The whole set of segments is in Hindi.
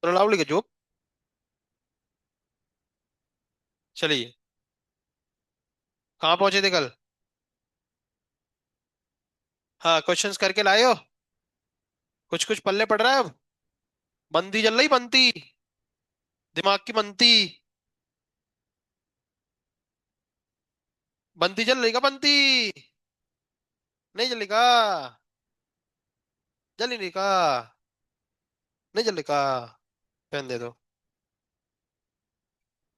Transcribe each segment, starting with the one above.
तो लाओ के जोक। चलिए। कहाँ पहुंचे थे कल? हाँ, क्वेश्चंस करके लाए हो? कुछ कुछ पल्ले पड़ रहा है अब? बंदी जल रही, बनती। दिमाग की बनती। बनती जल रही का बनती? नहीं जल रही का? जल ही नहीं का? नहीं जल रही का? पेन दे दो।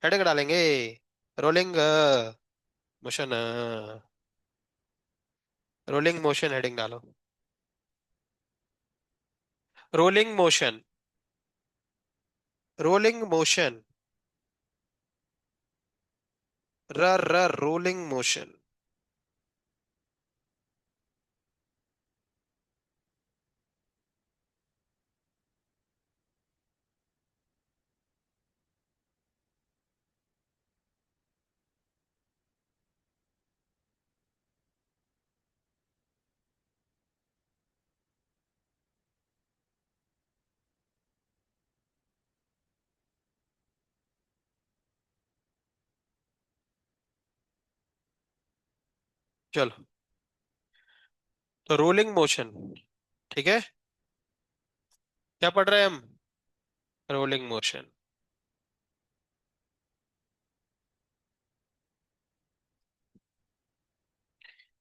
हेडिंग डालेंगे। Rolling motion. Rolling motion heading डालो। Rolling motion. Rolling motion. र र रोलिंग मोशन। चलो। तो रोलिंग मोशन। ठीक है। क्या पढ़ रहे हैं हम? Rolling motion.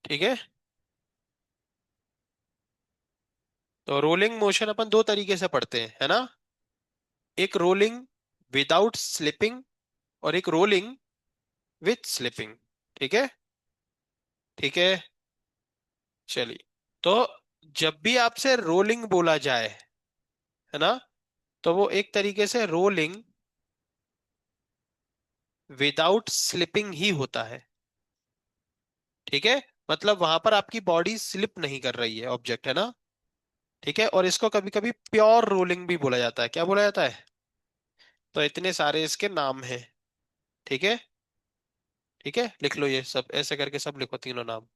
ठीक है। तो रोलिंग मोशन अपन दो तरीके से पढ़ते हैं, है ना? एक रोलिंग विदाउट स्लिपिंग, और एक रोलिंग विथ स्लिपिंग। ठीक है। ठीक है। चलिए। तो जब भी आपसे रोलिंग बोला जाए, है ना, तो वो एक तरीके से रोलिंग विदाउट स्लिपिंग ही होता है। ठीक है। मतलब वहां पर आपकी बॉडी स्लिप नहीं कर रही है, ऑब्जेक्ट, है ना? ठीक है। और इसको कभी कभी प्योर रोलिंग भी बोला जाता है। क्या बोला जाता है? तो इतने सारे इसके नाम हैं। ठीक है। ठीक है, लिख लो ये सब, ऐसे करके सब लिखो, तीनों नाम।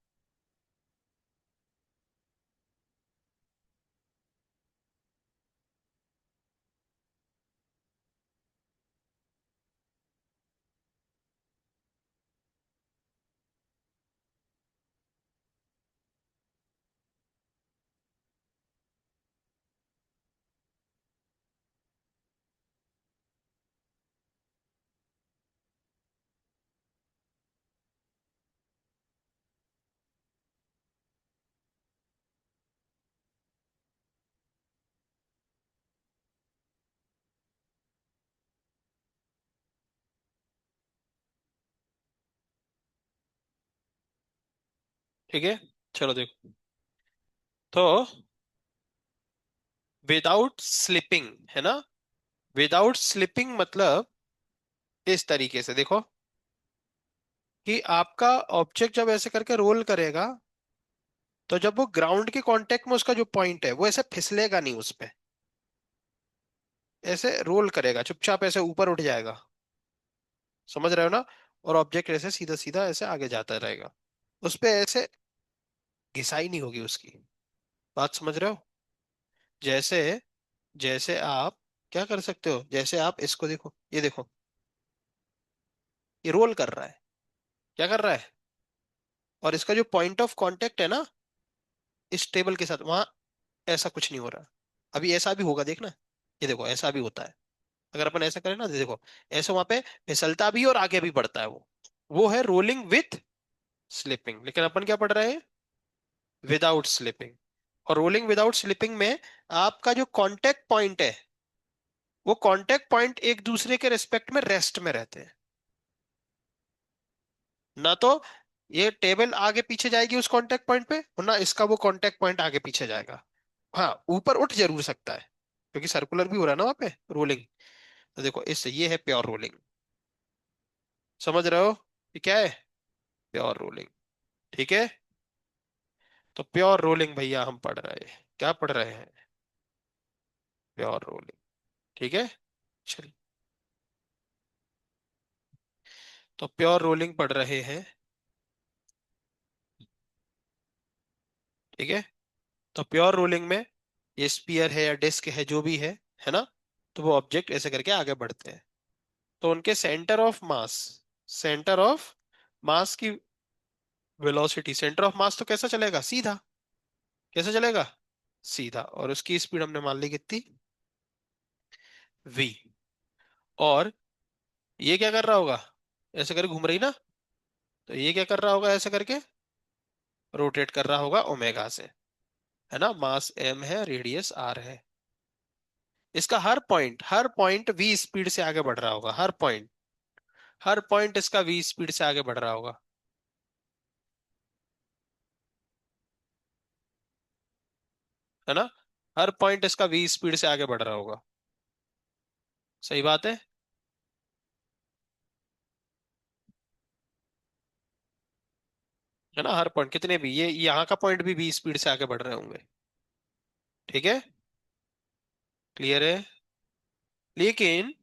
ठीक है। चलो देखो। तो विदाउट स्लिपिंग, है ना? विदाउट स्लिपिंग मतलब इस तरीके से देखो, कि आपका ऑब्जेक्ट जब ऐसे करके रोल करेगा, तो जब वो ग्राउंड के कांटेक्ट में उसका जो पॉइंट है वो ऐसे फिसलेगा नहीं उस पे। ऐसे रोल करेगा, चुपचाप ऐसे ऊपर उठ जाएगा। समझ रहे हो ना? और ऑब्जेक्ट ऐसे सीधा सीधा ऐसे आगे जाता रहेगा। उस पे ऐसे घिसाई नहीं होगी उसकी। बात समझ रहे हो? जैसे, जैसे आप क्या कर सकते हो, जैसे आप इसको देखो, ये देखो, ये रोल कर रहा है। क्या कर रहा है? और इसका जो पॉइंट ऑफ कांटेक्ट है ना, इस टेबल के साथ, वहां ऐसा कुछ नहीं हो रहा। अभी ऐसा भी होगा, देखना। ये देखो, ऐसा भी होता है। अगर अपन ऐसा करें ना, तो देखो, ऐसे वहां पे फिसलता भी और आगे भी बढ़ता है वो है रोलिंग विथ स्लिपिंग। लेकिन अपन क्या पढ़ रहे हैं? Without slipping. और रोलिंग विदाउट स्लिपिंग में आपका जो कांटेक्ट पॉइंट है, वो कांटेक्ट पॉइंट एक दूसरे के रिस्पेक्ट में रेस्ट में रहते हैं। ना तो ये टेबल आगे पीछे जाएगी उस कांटेक्ट पॉइंट पे, और ना इसका वो कांटेक्ट पॉइंट आगे पीछे जाएगा। हाँ, ऊपर उठ जरूर सकता है, क्योंकि सर्कुलर भी हो रहा है ना वहां पे रोलिंग। तो देखो, इससे ये है प्योर रोलिंग। समझ रहे हो? ये क्या है? Pure rolling. ठीक है। तो प्योर रोलिंग भैया हम पढ़ रहे हैं, क्या पढ़ रहे हैं? Pure rolling. ठीक है। चलिए। तो प्योर रोलिंग पढ़ रहे हैं। ठीक है। तो प्योर रोलिंग में ये स्पीयर है या डिस्क है, जो भी है ना, तो वो ऑब्जेक्ट ऐसे करके आगे बढ़ते हैं। तो उनके सेंटर ऑफ मास की वेलोसिटी, सेंटर ऑफ मास तो कैसा चलेगा, सीधा। कैसे चलेगा, सीधा। और उसकी स्पीड हमने मान ली कितनी, v। और ये क्या कर रहा होगा, ऐसे करके घूम रही ना, तो ये क्या कर रहा होगा, ऐसे करके रोटेट कर रहा होगा ओमेगा से, है ना। मास m है, रेडियस r है। इसका हर पॉइंट v स्पीड से आगे बढ़ रहा होगा, हर पॉइंट इसका v स्पीड से आगे बढ़ रहा होगा, है ना। हर पॉइंट इसका v स्पीड से आगे बढ़ रहा होगा। सही बात है ना। हर पॉइंट कितने भी, ये यहाँ का पॉइंट भी v स्पीड से आगे बढ़ रहे होंगे। ठीक है, क्लियर है। लेकिन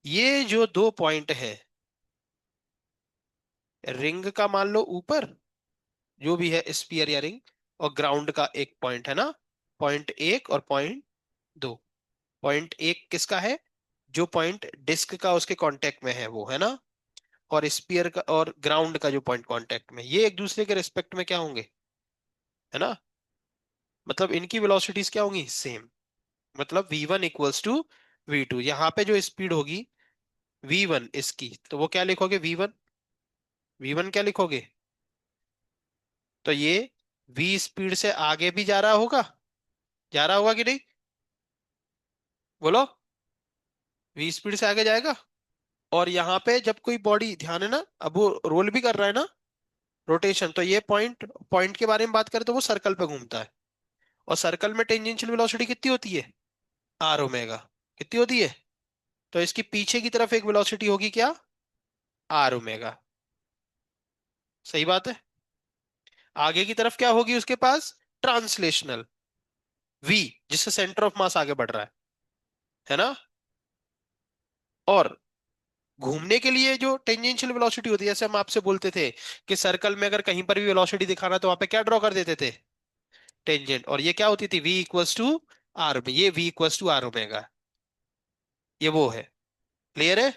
ये जो दो पॉइंट है, रिंग का मान लो ऊपर, जो भी है स्फीयर या रिंग, और ग्राउंड का एक पॉइंट है ना, पॉइंट एक और पॉइंट दो। पॉइंट एक किसका है, जो पॉइंट डिस्क का उसके कांटेक्ट में है वो, है ना। और स्पीयर का और ग्राउंड का जो पॉइंट कांटेक्ट में, ये एक दूसरे के रिस्पेक्ट में क्या होंगे, है ना। मतलब इनकी वेलोसिटीज क्या होंगी, सेम। मतलब v1 = v2। यहाँ पे जो स्पीड होगी v1 इसकी, तो वो क्या लिखोगे, v1 क्या लिखोगे, तो ये v स्पीड से आगे भी जा रहा होगा कि नहीं, बोलो, v स्पीड से आगे जाएगा। और यहाँ पे जब कोई बॉडी, ध्यान है ना, अब वो रोल भी कर रहा है ना, रोटेशन, तो ये पॉइंट पॉइंट के बारे में बात करें तो वो सर्कल पे घूमता है। और सर्कल में टेंजेंशियल वेलोसिटी कितनी होती है, आर ओमेगा। कितनी होती है, तो इसकी पीछे की तरफ एक वेलोसिटी होगी क्या, आर ओमेगा। सही बात है। आगे की तरफ क्या होगी उसके पास, ट्रांसलेशनल, वी, जिससे सेंटर ऑफ मास आगे बढ़ रहा है ना। और घूमने के लिए जो टेंजेंशियल वेलोसिटी होती है, जैसे हम आपसे बोलते थे कि सर्कल में अगर कहीं पर भी वेलोसिटी दिखाना तो वहां पे क्या ड्रॉ कर देते थे, टेंजेंट। और ये क्या होती थी, v = r, ये v = r ओमेगा, ये वो है। क्लियर है।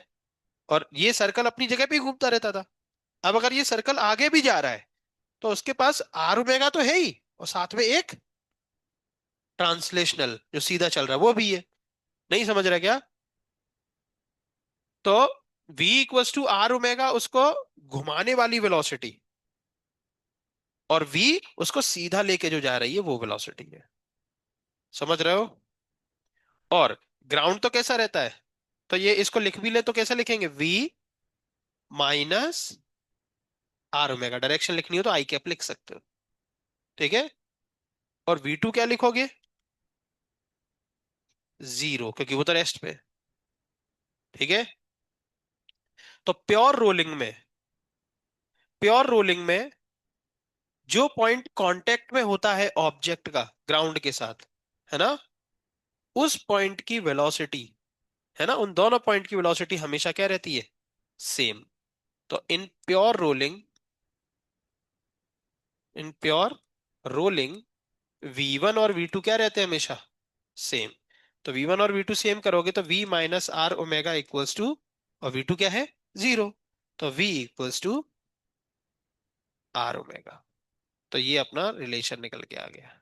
और ये सर्कल अपनी जगह पे ही घूमता रहता था। अब अगर ये सर्कल आगे भी जा रहा है तो उसके पास आर ओमेगा तो है ही, और साथ में एक ट्रांसलेशनल जो सीधा चल रहा है वो भी है। नहीं समझ रहा क्या, तो v = r ओमेगा उसको घुमाने वाली वेलोसिटी, और v उसको सीधा लेके जो जा रही है वो वेलोसिटी है। समझ रहे हो। और ग्राउंड तो कैसा रहता है, तो ये इसको लिख भी ले तो कैसे लिखेंगे, v - r ओमेगा। डायरेक्शन लिखनी हो तो आई कैप लिख सकते हो। ठीक है। और v2 क्या लिखोगे, 0, क्योंकि वो तो रेस्ट पे है। ठीक है। तो प्योर रोलिंग में जो पॉइंट कांटेक्ट में होता है ऑब्जेक्ट का ग्राउंड के साथ, है ना, उस पॉइंट की वेलोसिटी, है ना, उन दोनों पॉइंट की वेलोसिटी हमेशा क्या रहती है, सेम। तो इन प्योर रोलिंग v1 और v2 क्या रहते हैं हमेशा, सेम। तो v1 और v2 सेम करोगे तो v - r ओमेगा = और v2 क्या है, 0। तो v = r ओमेगा। तो ये अपना रिलेशन निकल के आ गया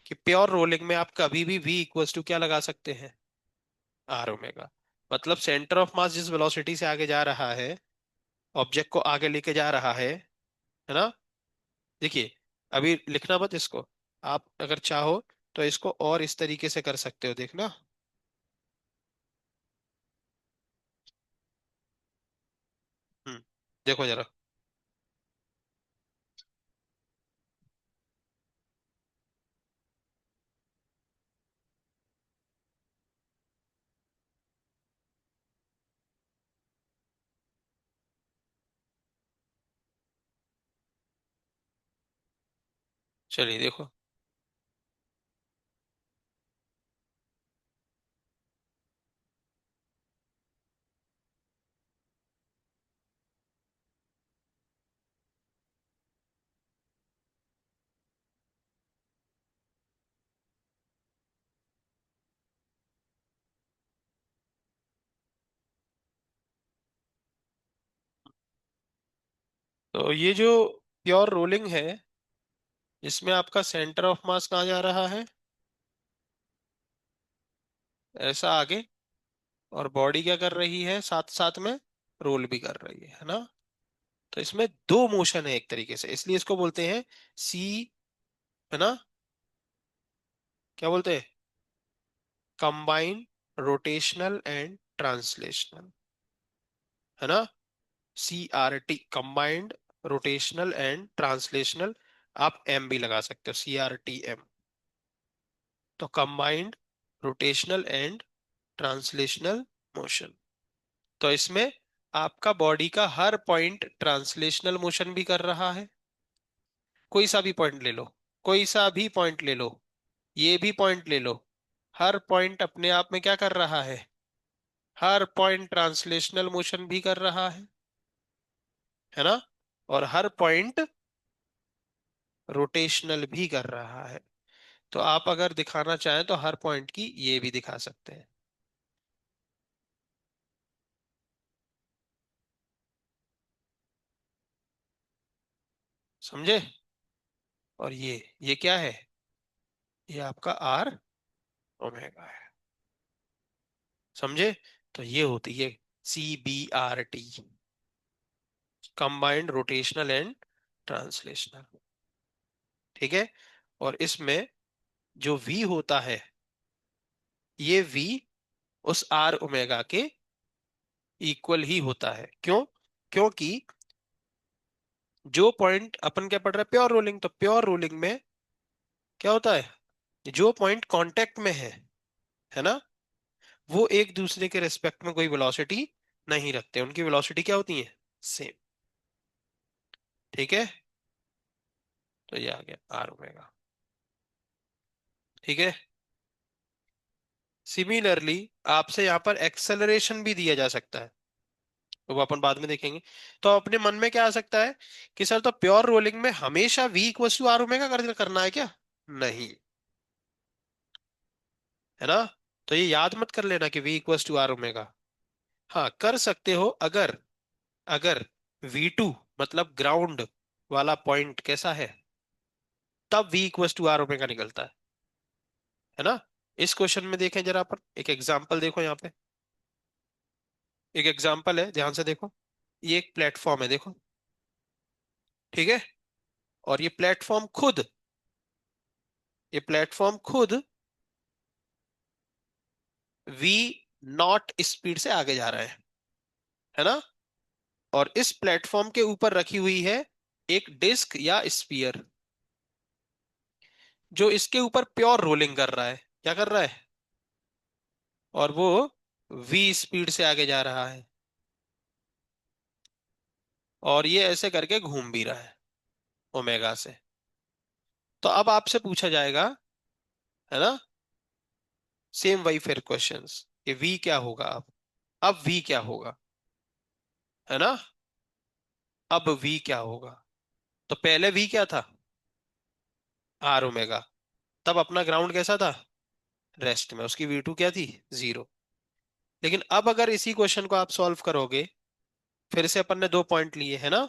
कि प्योर रोलिंग में आप कभी भी v = क्या लगा सकते हैं, आर ओमेगा। मतलब सेंटर ऑफ मास जिस वेलोसिटी से आगे जा रहा है, ऑब्जेक्ट को आगे लेके जा रहा है ना। देखिए, अभी लिखना मत इसको, आप अगर चाहो तो इसको और इस तरीके से कर सकते हो, देखना। देखो जरा। चलिए देखो। तो ये जो प्योर रोलिंग है, इसमें आपका सेंटर ऑफ मास कहाँ जा रहा है? ऐसा आगे। और बॉडी क्या कर रही है, साथ साथ में रोल भी कर रही है ना? तो इसमें दो मोशन है एक तरीके से, इसलिए इसको बोलते हैं सी, है ना? क्या बोलते हैं? कंबाइंड रोटेशनल एंड ट्रांसलेशनल, है ना? CRT, combined rotational and translational. आप एम भी लगा सकते हो, CRTM। तो combined rotational and translational motion. तो इसमें आपका बॉडी का हर पॉइंट ट्रांसलेशनल मोशन भी कर रहा है। कोई सा भी पॉइंट ले लो, कोई सा भी पॉइंट ले लो, ये भी पॉइंट ले लो, हर पॉइंट अपने आप में क्या कर रहा है? हर पॉइंट ट्रांसलेशनल मोशन भी कर रहा है ना? और हर पॉइंट रोटेशनल भी कर रहा है। तो आप अगर दिखाना चाहें तो हर पॉइंट की ये भी दिखा सकते हैं। समझे? और ये क्या है? ये आपका आर ओमेगा है। समझे? तो ये होती है CBRT, combined rotational and translational. ठीक है? और इसमें जो V होता है, ये V उस आर ओमेगा के इक्वल ही होता है। क्यों? क्योंकि जो पॉइंट अपन क्या पढ़ रहे हैं, प्योर रोलिंग, तो प्योर रोलिंग में क्या होता है? जो पॉइंट कांटेक्ट में है ना, वो एक दूसरे के रिस्पेक्ट में कोई वेलोसिटी नहीं रखते, उनकी वेलोसिटी क्या होती है? सेम। ठीक है? तो ये आ गया आर ओमेगा। ठीक है? सिमिलरली आपसे यहाँ पर एक्सेलरेशन भी दिया जा सकता है, तो वो अपन बाद में देखेंगे। तो अपने मन में क्या आ सकता है कि सर, तो प्योर रोलिंग में हमेशा V equal to r omega करना है क्या? नहीं, है ना? तो ये याद मत कर लेना कि V equal to r omega. हाँ, कर सकते हो अगर, अगर V2 मतलब ग्राउंड वाला पॉइंट कैसा है, तब V equal to r omega निकलता है ना? इस क्वेश्चन में देखें जरा, अपन एक एग्जांपल देखो यहाँ पे। एक एग्जांपल है, ध्यान से देखो। ये एक प्लेटफॉर्म है, देखो। ठीक है? और ये प्लेटफॉर्म खुद V0 स्पीड से आगे जा रहा है ना? और इस प्लेटफॉर्म के ऊपर रखी हुई है एक डिस्क या स्पीयर, जो इसके ऊपर प्योर रोलिंग कर रहा है। क्या कर रहा है? और वो V स्पीड से आगे जा रहा है, और ये ऐसे करके घूम भी रहा है ओमेगा से। तो अब आपसे पूछा जाएगा, है ना, सेम वही फिर क्वेश्चंस, कि V क्या होगा अब V क्या होगा, है ना? अब V क्या होगा? तो पहले V क्या था? R omega. तब अपना ग्राउंड कैसा था? रेस्ट में, उसकी V2 क्या थी? 0। लेकिन अब अगर इसी क्वेश्चन को आप सॉल्व करोगे, फिर से अपन ने दो पॉइंट लिए, है ना?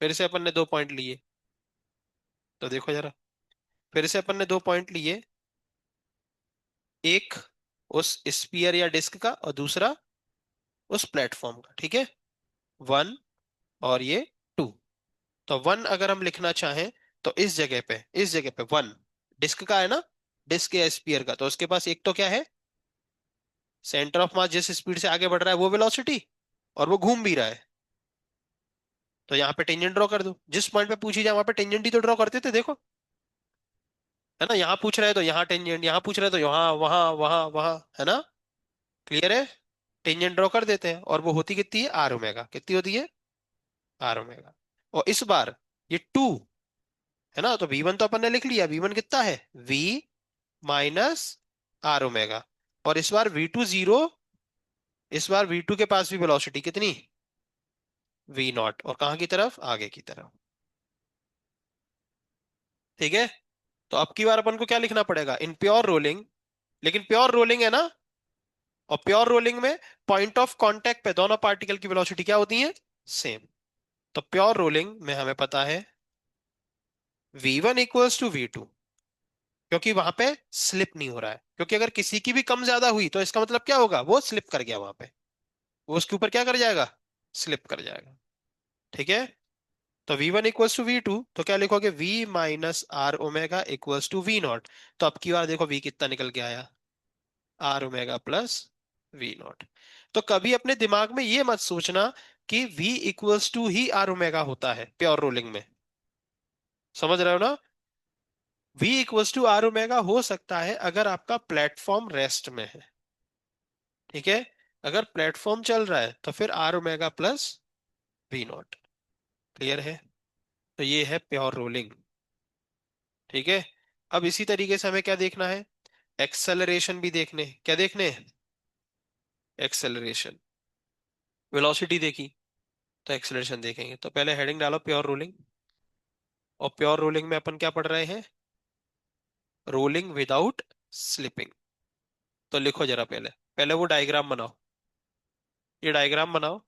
फिर से अपन ने दो पॉइंट लिए, तो देखो जरा। फिर से अपन ने दो पॉइंट लिए, एक उस स्पीयर या डिस्क का, और दूसरा उस प्लेटफॉर्म का। ठीक है? 1 और ये 2। तो 1 अगर हम लिखना चाहें, तो इस जगह पे 1 डिस्क का है ना, डिस्क या स्पीयर का, तो उसके पास एक तो क्या है? सेंटर ऑफ मास जिस स्पीड से आगे बढ़ रहा है वो वेलोसिटी, और वो घूम भी रहा है। तो यहाँ पे टेंजेंट ड्रॉ कर दो, जिस पॉइंट पे पूछी जाए वहां पे टेंजेंट ही तो ड्रॉ करते थे, देखो। है ना? यहाँ पूछ रहे हैं तो यहाँ टेंजेंट, यहाँ पूछ रहे हैं तो यहाँ, वहां, वहां, वहां, है ना? क्लियर है? टेंजेंट ड्रॉ कर देते हैं, और वो होती कितनी है? R omega. कितनी होती है? R omega. और इस बार ये 2, है ना, तो V1 तो अपन ने लिख लिया, V1 कितना है? V minus r omega. और इस बार V2 0, इस बार V2 के पास भी वेलोसिटी कितनी? V0, और कहाँ की तरफ? आगे की तरफ। ठीक है? तो अब की बार अपन को क्या लिखना पड़ेगा इन प्योर रोलिंग? लेकिन प्योर रोलिंग है ना, और प्योर रोलिंग में पॉइंट ऑफ कांटेक्ट पे दोनों पार्टिकल की वेलोसिटी क्या होती है, सेम। तो प्योर रोलिंग में हमें पता है v1 इक्वल्स टू v2, क्योंकि वहां पे स्लिप नहीं हो रहा है, क्योंकि अगर किसी की भी कम ज्यादा हुई तो इसका मतलब क्या होगा, वो स्लिप कर गया वहां पे, वो उसके ऊपर क्या कर जाएगा, स्लिप कर जाएगा। ठीक है। तो v1 इक्वल्स टू v2, तो क्या लिखोगे, v minus r omega equals to v naught. तो अब की बार देखो v कितना निकल के आया, r omega plus v naught. तो कभी अपने दिमाग में ये मत सोचना कि v इक्वल्स टू ही आर ओमेगा होता है प्योर रोलिंग में। समझ रहे हो ना। v equals to r omega हो सकता है अगर आपका प्लेटफॉर्म रेस्ट में है। ठीक है। अगर प्लेटफॉर्म चल रहा है तो फिर r omega plus v naught. Clear है। तो ये है प्योर रोलिंग। ठीक है। अब इसी तरीके से हमें क्या देखना है, एक्सेलरेशन भी देखने, क्या देखने, एक्सेलरेशन। वेलोसिटी देखी, तो एक्सेलरेशन देखेंगे। तो पहले हेडिंग डालो प्योर रोलिंग। और प्योर रोलिंग में अपन क्या पढ़ रहे हैं, रोलिंग विदाउट स्लिपिंग। तो लिखो जरा पहले, पहले वो डायग्राम बनाओ, ये डायग्राम बनाओ।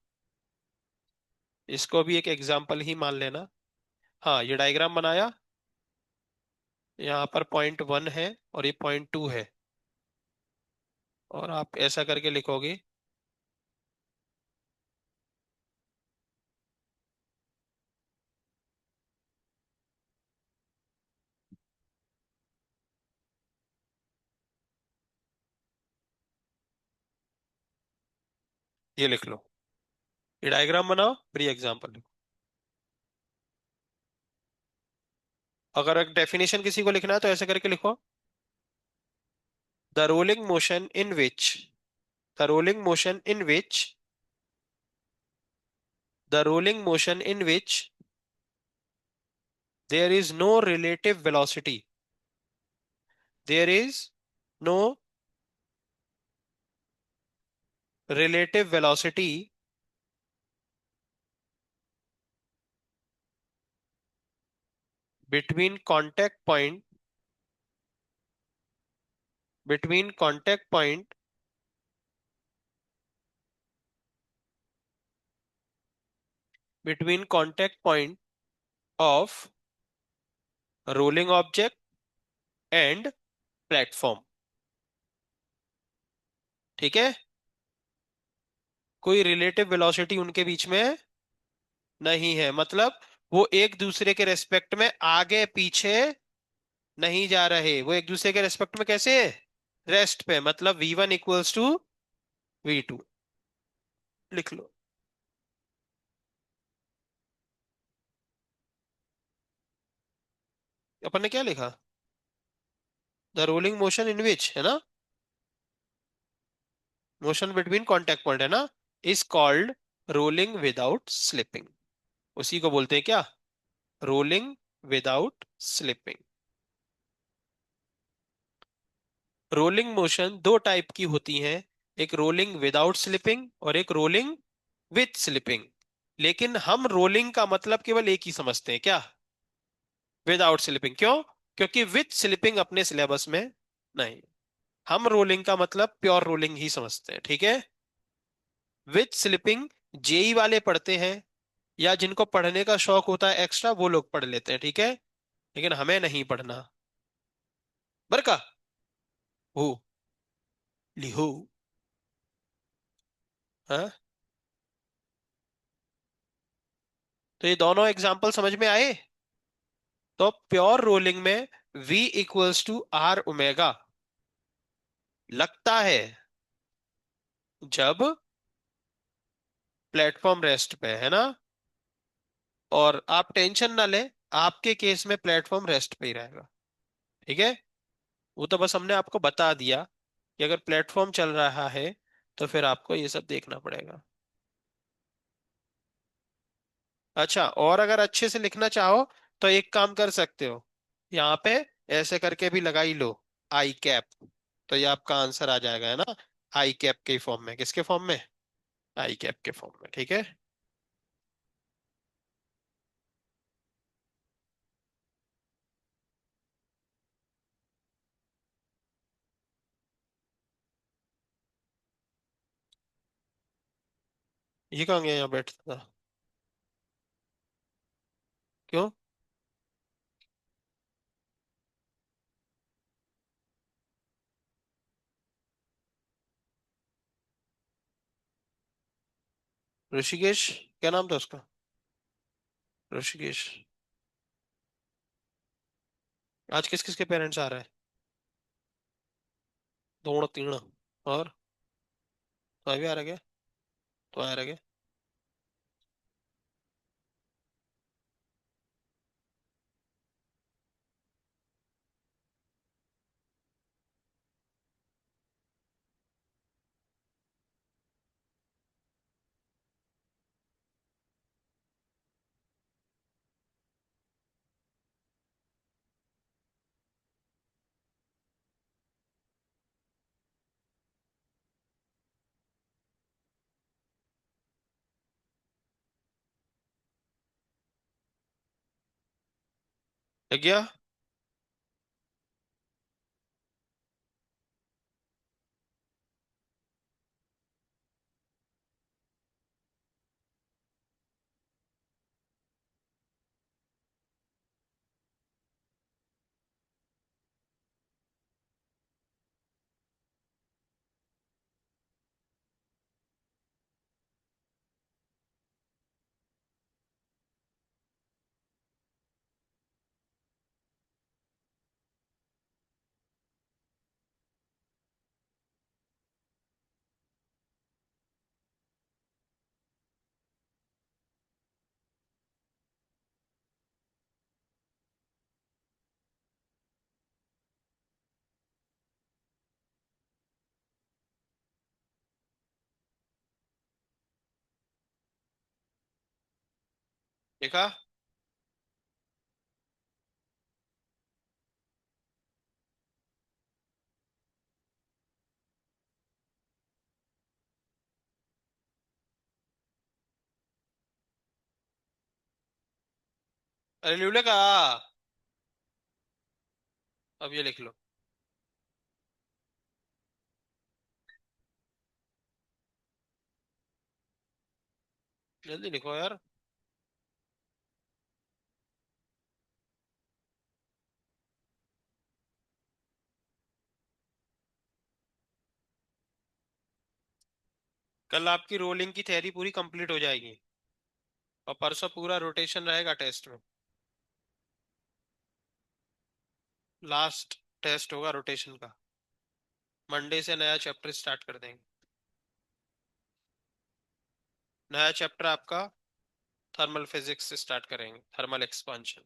इसको भी एक एग्जाम्पल ही मान लेना। हाँ, ये डायग्राम बनाया। यहाँ पर पॉइंट 1 है और ये पॉइंट 2 है। और आप ऐसा करके लिखोगे, ये लिख लो, ये डायग्राम बनाओ, फिर ये एग्जाम्पल लिखो। अगर एक डेफिनेशन किसी को लिखना है तो ऐसे करके लिखो, the rolling motion in which, the rolling motion in which, the rolling motion in which there is no relative velocity, there is no relative velocity between contact point, between contact point between contact point of rolling object and platform। ठीक है। कोई रिलेटिव वेलोसिटी उनके बीच में नहीं है, मतलब वो एक दूसरे के रेस्पेक्ट में आगे पीछे नहीं जा रहे, वो एक दूसरे के रेस्पेक्ट में कैसे है, रेस्ट पे, मतलब v1 इक्वल्स टू v2। लिख लो। अपन ने क्या लिखा, the rolling motion in which, है ना, मोशन बिटवीन कॉन्टैक्ट पॉइंट है ना, is called rolling without slipping. उसी को बोलते हैं क्या, rolling without slipping. Rolling motion दो टाइप की होती हैं, एक रोलिंग विदाउट स्लिपिंग और एक रोलिंग विथ स्लिपिंग। लेकिन हम रोलिंग का मतलब केवल एक ही समझते हैं, क्या, विदाउट स्लिपिंग। क्यों, क्योंकि विथ स्लिपिंग अपने सिलेबस में नहीं। हम रोलिंग का मतलब प्योर रोलिंग ही समझते हैं। ठीक है। विथ स्लिपिंग जेई वाले पढ़ते हैं, या जिनको पढ़ने का शौक होता है एक्स्ट्रा, वो लोग पढ़ लेते हैं। ठीक है। लेकिन हमें नहीं पढ़ना। बरका हो, लिहो। हाँ। तो ये दोनों एग्जाम्पल समझ में आए। तो प्योर रोलिंग में v equals to r omega लगता है जब प्लेटफॉर्म रेस्ट पे है ना। और आप टेंशन ना ले, आपके केस में प्लेटफॉर्म रेस्ट पे ही रहेगा। ठीक है। वो तो बस हमने आपको बता दिया कि अगर प्लेटफॉर्म चल रहा है तो फिर आपको ये सब देखना पड़ेगा। अच्छा, और अगर अच्छे से लिखना चाहो तो एक काम कर सकते हो, यहाँ पे ऐसे करके भी लगा ही लो, आई कैप। तो ये आपका आंसर आ जाएगा, है ना, आई कैप के फॉर्म में। किसके फॉर्म में, आई कैप के फॉर्म में। ठीक है। ये कहाँ गया, यहाँ बैठता था? क्यों? ऋषिकेश? क्या नाम था उसका? ऋषिकेश। आज किस किस के पेरेंट्स आ रहे हैं? दो तीन। और तो भी आ रहा क्या? तो आ रहा क्या? लग गया? देखा? अरे ल्यूले का। अब ये लिख लो। जल्दी लिखो यार। कल आपकी रोलिंग की थ्योरी पूरी कंप्लीट हो जाएगी। और परसों पूरा रोटेशन रहेगा टेस्ट में। लास्ट टेस्ट होगा रोटेशन का। मंडे से नया चैप्टर स्टार्ट कर देंगे। नया चैप्टर आपका थर्मल फिजिक्स से स्टार्ट करेंगे, थर्मल एक्सपांशन।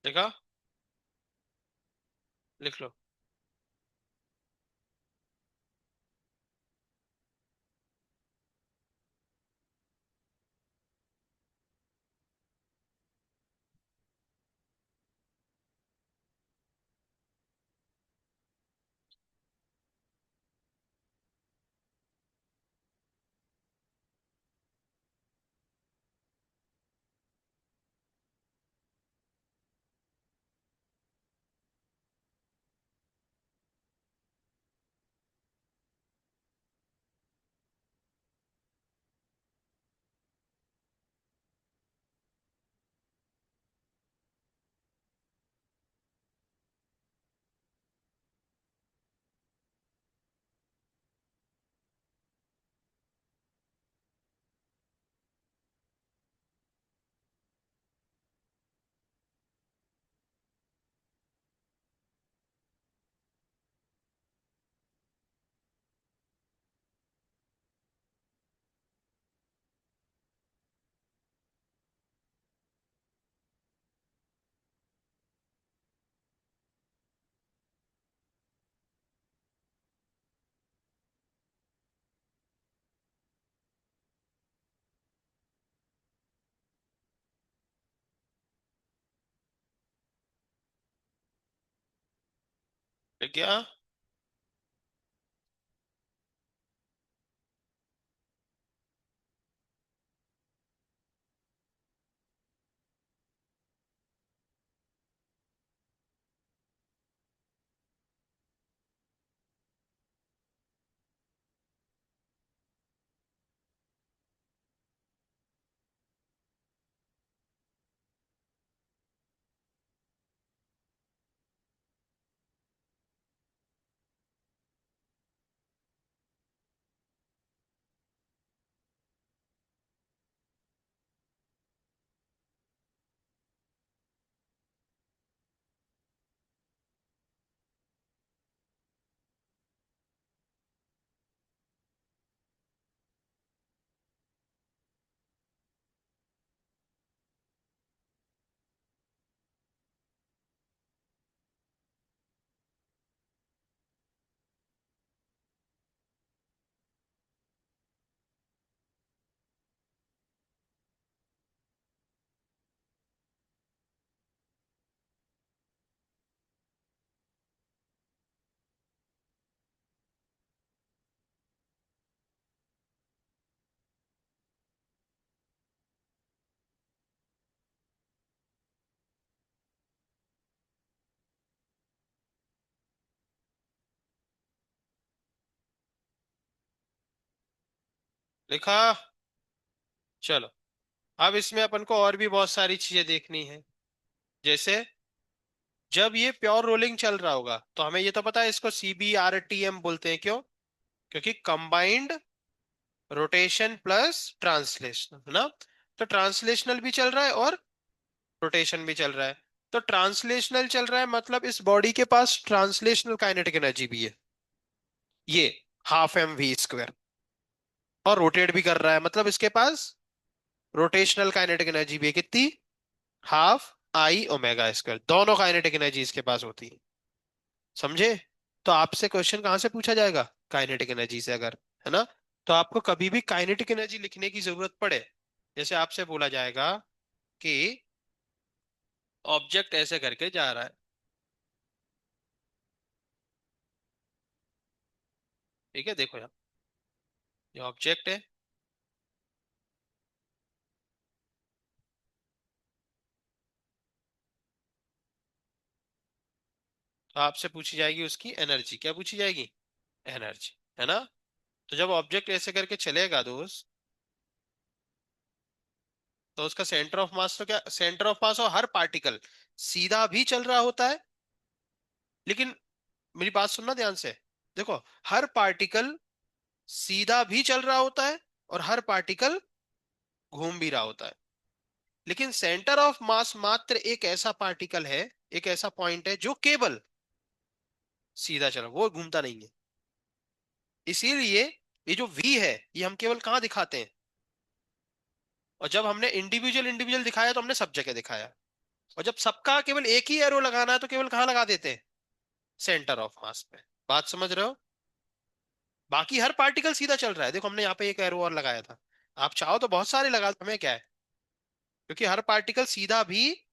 देखा? लिख लो। क्या? लिखा। चलो, अब इसमें अपन को और भी बहुत सारी चीजें देखनी है। जैसे जब ये प्योर रोलिंग चल रहा होगा तो हमें ये तो पता है इसको CBRTM बोलते हैं। क्यों? क्योंकि कंबाइंड रोटेशन प्लस ट्रांसलेशनल, है ना? तो ट्रांसलेशनल भी चल रहा है और रोटेशन भी चल रहा है। तो ट्रांसलेशनल चल रहा है मतलब इस बॉडी के पास ट्रांसलेशनल काइनेटिक एनर्जी भी है, ये 12 mv²। और रोटेट भी कर रहा है मतलब इसके पास रोटेशनल काइनेटिक एनर्जी भी है। कितनी? 12 I⍵²। दोनों काइनेटिक एनर्जी इसके पास होती है। समझे? तो आपसे क्वेश्चन कहां से पूछा जाएगा? काइनेटिक एनर्जी से अगर, है ना? तो आपको कभी भी काइनेटिक एनर्जी लिखने की जरूरत पड़े, जैसे आपसे बोला जाएगा कि ऑब्जेक्ट ऐसे करके जा रहा है, ठीक है? देखो यहाँ, ये ऑब्जेक्ट है। तो आपसे पूछी जाएगी उसकी एनर्जी। क्या पूछी जाएगी? एनर्जी, है ना? तो जब ऑब्जेक्ट ऐसे करके चलेगा दोस्त, तो उसका सेंटर ऑफ मास, तो क्या सेंटर ऑफ मास और हर पार्टिकल सीधा भी चल रहा होता है। लेकिन मेरी बात सुनना ध्यान से। देखो, हर पार्टिकल सीधा भी चल रहा होता है और हर पार्टिकल घूम भी रहा होता है। लेकिन सेंटर ऑफ मास मात्र एक ऐसा पार्टिकल है, एक ऐसा पॉइंट है जो केवल सीधा चल रहा, वो घूमता नहीं है। इसीलिए ये जो वी है, ये हम केवल कहाँ दिखाते हैं? और जब हमने इंडिविजुअल इंडिविजुअल दिखाया तो हमने सब जगह दिखाया। और जब सबका केवल एक ही एरो लगाना है तो केवल कहाँ लगा देते हैं? सेंटर ऑफ मास पे। बात समझ रहे हो? बाकी हर पार्टिकल सीधा चल रहा है। देखो, हमने यहाँ पे एक एरो और लगाया था। आप चाहो तो बहुत सारे लगा दो, हमें क्या है? क्योंकि हर पार्टिकल सीधा भी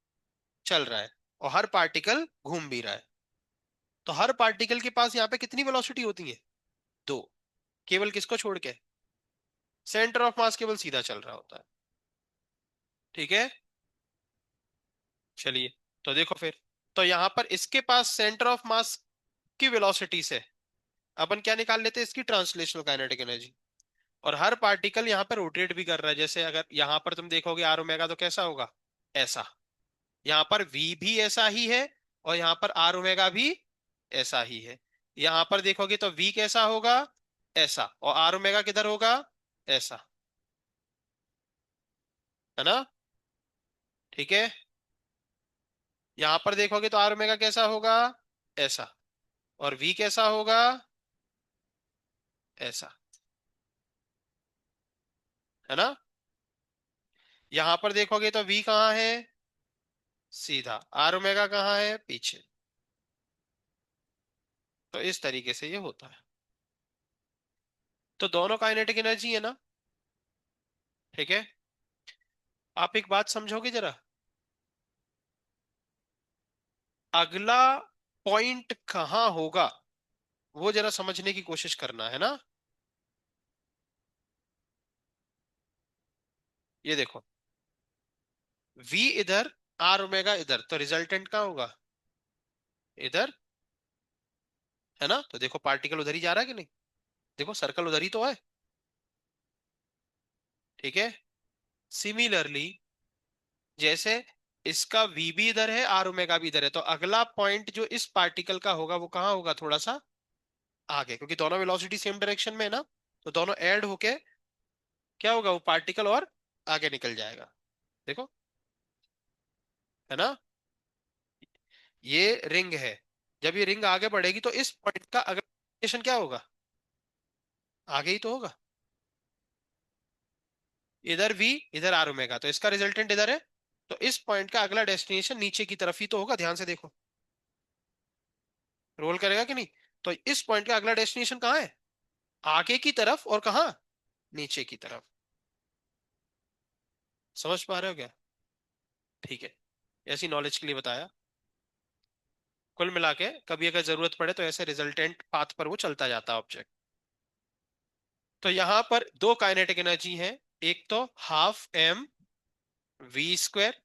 चल रहा है और हर पार्टिकल घूम भी रहा है। तो हर पार्टिकल के पास यहाँ पे कितनी वेलोसिटी होती है? दो। केवल किसको छोड़ के? सेंटर ऑफ मास केवल सीधा चल रहा होता है। ठीक है? चलिए, तो देखो फिर, तो यहां पर इसके पास सेंटर ऑफ मास की वेलोसिटी से अपन क्या निकाल लेते हैं? इसकी ट्रांसलेशनल काइनेटिक एनर्जी। और हर पार्टिकल यहाँ पर रोटेट भी कर रहा है। जैसे अगर यहाँ पर तुम देखोगे R⍵, तो कैसा होगा? ऐसा। यहाँ पर V भी ऐसा ही है और यहाँ पर R⍵ भी ऐसा ही है। यहाँ पर देखोगे तो V कैसा होगा? ऐसा। और R⍵ किधर होगा? ऐसा। है ना? ठीक है। यहाँ पर देखोगे तो R⍵ कैसा होगा? ऐसा। और V कैसा होगा? ऐसा। है ना? यहाँ पर देखोगे तो V कहाँ है? सीधा। R⍵ कहाँ है? पीछे। तो इस तरीके से ये होता है। तो दोनों काइनेटिक एनर्जी है ना? ठीक है। आप एक बात समझोगे जरा। अगला पॉइंट कहाँ होगा वो जरा समझने की कोशिश करना है ना। ये देखो, v इधर, आर ओमेगा इधर, तो रिजल्टेंट कहाँ होगा? इधर, है ना? तो देखो पार्टिकल उधर ही जा रहा है कि नहीं? देखो सर्कल उधर ही तो है। ठीक है। सिमिलरली, जैसे इसका v भी इधर है, आर ओमेगा भी इधर है, तो अगला पॉइंट जो इस पार्टिकल का होगा वो कहाँ होगा? थोड़ा सा आगे, क्योंकि दोनों वेलोसिटी सेम डायरेक्शन में है ना, तो दोनों ऐड होके क्या होगा? वो पार्टिकल और आगे निकल जाएगा। देखो, है ना? ये रिंग है। जब ये रिंग आगे बढ़ेगी तो इस पॉइंट का अगला डेस्टिनेशन क्या होगा? आगे ही तो होगा। इधर v, इधर आर ओमेगा, तो इसका रिजल्टेंट इधर है। तो इस पॉइंट का अगला डेस्टिनेशन नीचे की तरफ ही तो होगा। ध्यान से देखो, रोल करेगा कि नहीं? तो इस पॉइंट का अगला डेस्टिनेशन कहाँ है? आगे की तरफ, और कहाँ? नीचे की तरफ। समझ पा रहे हो क्या? ठीक है, ऐसी नॉलेज के लिए बताया। कुल मिला के कभी अगर जरूरत पड़े तो ऐसे रिजल्टेंट पाथ पर वो चलता जाता है ऑब्जेक्ट। तो यहां पर दो काइनेटिक एनर्जी है। एक तो हाफ एम वी स्क्वायर,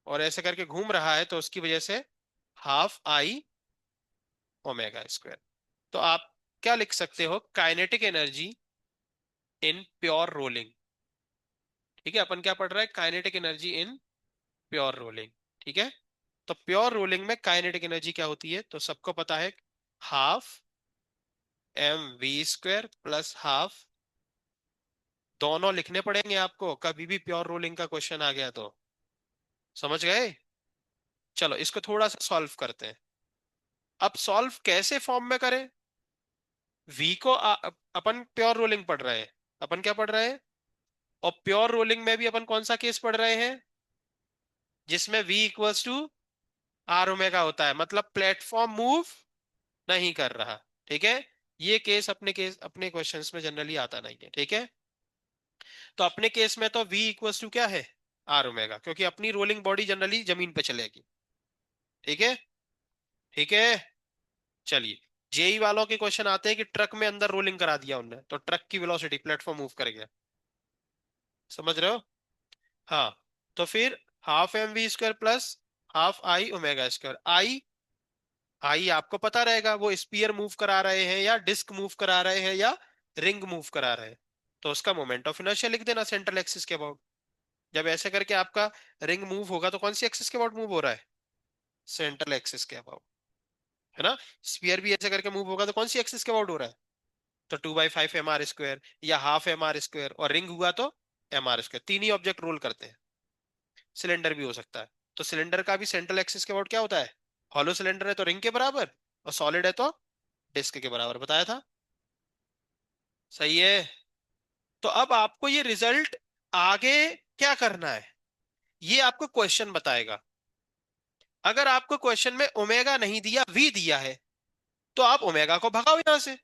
और ऐसे करके घूम रहा है तो उसकी वजह से हाफ आई ओमेगा स्क्वायर। तो आप क्या लिख सकते हो? Kinetic energy in pure rolling. ठीक है, अपन क्या पढ़ रहा है? Kinetic energy in pure rolling. ठीक है। तो प्योर रोलिंग में काइनेटिक एनर्जी क्या होती है? तो सबको पता है, half m v square plus half. दोनों लिखने पड़ेंगे आपको कभी भी प्योर रोलिंग का क्वेश्चन आ गया तो। समझ गए? चलो इसको थोड़ा सा सॉल्व करते हैं। अब सॉल्व कैसे फॉर्म में करें? v को अपन प्योर रोलिंग पढ़ रहे हैं। अपन क्या पढ़ रहे हैं? और प्योर रोलिंग में भी अपन कौन सा केस पढ़ रहे हैं? जिसमें v equals to r omega होता है, मतलब प्लेटफॉर्म मूव नहीं कर रहा। ठीक है। ये केस अपने क्वेश्चंस में जनरली आता नहीं है। ठीक है। तो अपने केस में तो v इक्वल्स टू क्या है? आर ओमेगा, क्योंकि अपनी रोलिंग बॉडी जनरली जमीन पे चलेगी। ठीक है। ठीक है। चलिए, जेई वालों के क्वेश्चन आते हैं कि ट्रक में अंदर रोलिंग करा दिया उनने, तो ट्रक की वेलोसिटी, प्लेटफॉर्म मूव कर गया। समझ रहे हो? हाँ। तो फिर half m v square plus half I omega square. I, I आपको पता रहेगा वो स्पीयर मूव करा रहे हैं या डिस्क मूव करा रहे हैं या रिंग मूव करा रहे हैं। तो उसका मोमेंट ऑफ इनर्शिया लिख देना सेंट्रल एक्सिस के अबाउट। जब ऐसे करके आपका रिंग मूव होगा तो कौन सी एक्सिस के अबाउट मूव हो रहा है? सेंट्रल एक्सिस के अबाउट, है ना? स्पीयर भी ऐसे करके मूव होगा तो कौन सी एक्सिस के अबाउट हो रहा है? तो 2/5 mr स्क्वायर या हाफ एम आर स्क्वायर, और रिंग हुआ तो एम आर स्क्वायर। तीन ही ऑब्जेक्ट रोल करते हैं। सिलेंडर भी हो सकता है। तो सिलेंडर का भी सेंट्रल एक्सिस के अबाउट क्या होता है? हॉलो सिलेंडर है तो रिंग के बराबर, और सॉलिड है तो डिस्क के बराबर। बताया था। सही है। तो अब आपको ये रिजल्ट आगे क्या करना है, ये आपको क्वेश्चन बताएगा। अगर आपको क्वेश्चन में ओमेगा नहीं दिया, वी दिया है, तो आप ओमेगा को भगाओ यहां से।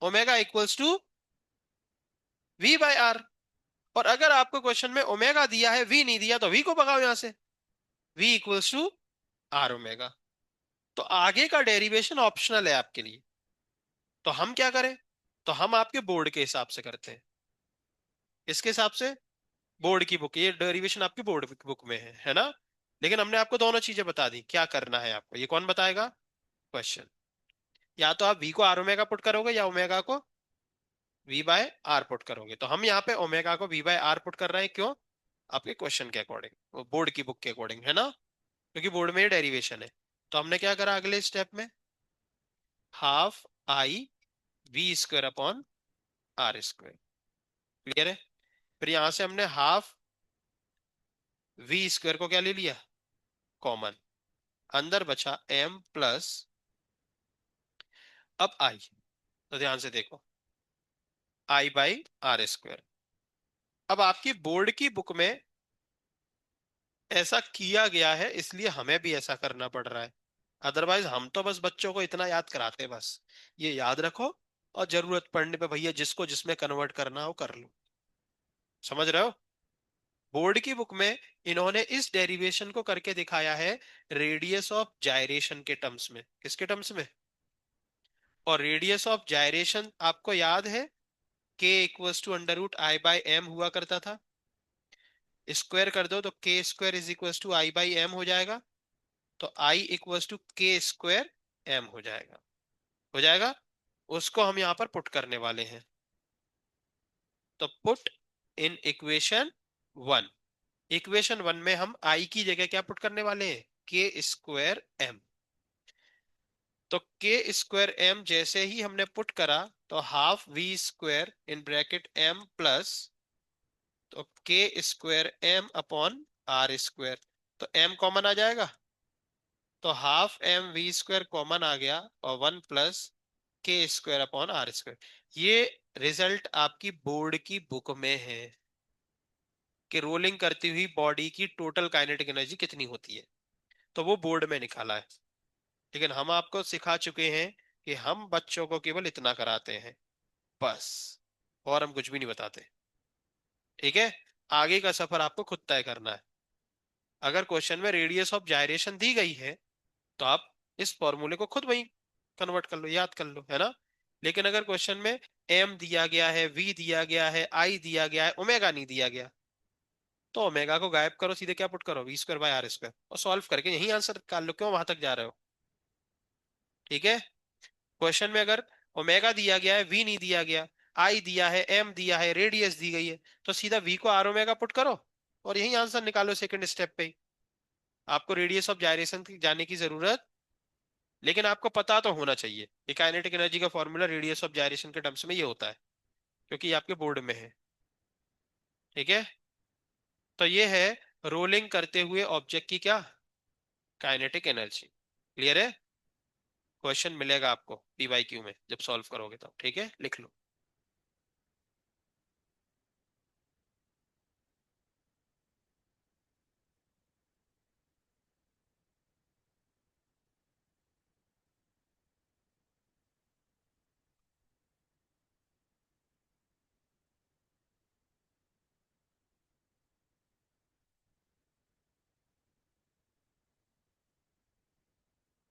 Omega equals to v by r. और अगर आपको क्वेश्चन में ओमेगा दिया है, वी नहीं दिया, तो वी को भगाओ यहां से। V equals to r omega. तो आगे का डेरिवेशन ऑप्शनल है आपके लिए। तो हम क्या करें? तो हम आपके बोर्ड के हिसाब से करते हैं। इसके हिसाब से, बोर्ड की बुक, ये डेरिवेशन आपकी बोर्ड बुक में है ना? लेकिन हमने आपको दोनों चीजें बता दी, क्या करना है आपको ये कौन बताएगा? क्वेश्चन। या तो आप वी को आर ओमेगा पुट करोगे या ओमेगा को वी बाय आर पुट करोगे। तो हम यहाँ पे ओमेगा को वी बाय आर पुट कर रहे हैं। क्यों? आपके क्वेश्चन के अकॉर्डिंग, बोर्ड की बुक के अकॉर्डिंग, है ना? क्योंकि बोर्ड में डेरिवेशन है। तो हमने क्या करा अगले स्टेप में? Half I v square upon r square. Clear है? फिर यहां से हमने हाफ वी स्क्वायर को क्या ले लिया? कॉमन। अंदर बचा एम प्लस, अब आई। तो ध्यान से देखो, आई बाई आर स्क्वायर। अब आपकी बोर्ड की बुक में ऐसा किया गया है, इसलिए हमें भी ऐसा करना पड़ रहा है। अदरवाइज हम तो बस बच्चों को इतना याद कराते हैं, बस ये याद रखो, और जरूरत पड़ने पे भैया जिसको जिसमें कन्वर्ट करना हो कर लो। समझ रहे हो? बोर्ड की बुक में इन्होंने इस डेरिवेशन को करके दिखाया है रेडियस ऑफ जायरेशन के टर्म्स में। किसके टर्म्स में? और रेडियस ऑफ जायरेशन आपको याद है, k equals to under root I by m हुआ करता था। स्क्वायर कर दो तो k square is equals to I by m हो जाएगा। तो i equals to k square m हो जाएगा। हो जाएगा। उसको हम यहां पर पुट करने वाले हैं। तो put in equation one. Equation one में हम i की जगह क्या पुट करने वाले हैं? k square m. तो k स्क्वायर एम जैसे ही हमने पुट करा तो half v square in bracket m plus, तो k square m upon r square. तो m कॉमन आ जाएगा, तो half m v square common आ गया और one plus k square upon r square. ये रिजल्ट आपकी बोर्ड की बुक में है कि रोलिंग करती हुई बॉडी की टोटल काइनेटिक एनर्जी कितनी होती है। तो वो बोर्ड में निकाला है। लेकिन हम आपको सिखा चुके हैं कि हम बच्चों को केवल इतना कराते हैं बस, और हम कुछ भी नहीं बताते। ठीक है। आगे का सफर आपको खुद तय करना है। अगर क्वेश्चन में रेडियस ऑफ जायरेशन दी गई है तो आप इस फॉर्मूले को खुद वही कन्वर्ट कर लो, याद कर लो, है ना। लेकिन अगर क्वेश्चन में एम दिया गया है, वी दिया गया है, आई दिया गया है, ओमेगा नहीं दिया गया, तो ओमेगा को गायब करो, सीधे क्या पुट करो? V square by r square, और सॉल्व करके यही आंसर निकाल लो। क्यों वहां तक जा रहे हो? ठीक है। क्वेश्चन में अगर ओमेगा दिया गया है, वी नहीं दिया गया, आई दिया है, एम दिया है, रेडियस दी गई है, तो सीधा वी को आर ओमेगा पुट करो और यही आंसर निकालो सेकंड स्टेप पे ही। आपको रेडियस ऑफ जायरेशन जाने की जरूरत, लेकिन आपको पता तो होना चाहिए कि काइनेटिक एनर्जी का फॉर्मूला रेडियस ऑफ जायरेशन के टर्म्स में ये होता है, क्योंकि ये आपके बोर्ड में है। ठीक है। तो ये है रोलिंग करते हुए ऑब्जेक्ट की क्या? Kinetic energy. क्लियर है? क्वेश्चन मिलेगा आपको पीवाईक्यू में जब सॉल्व करोगे तब। ठीक है, लिख लो।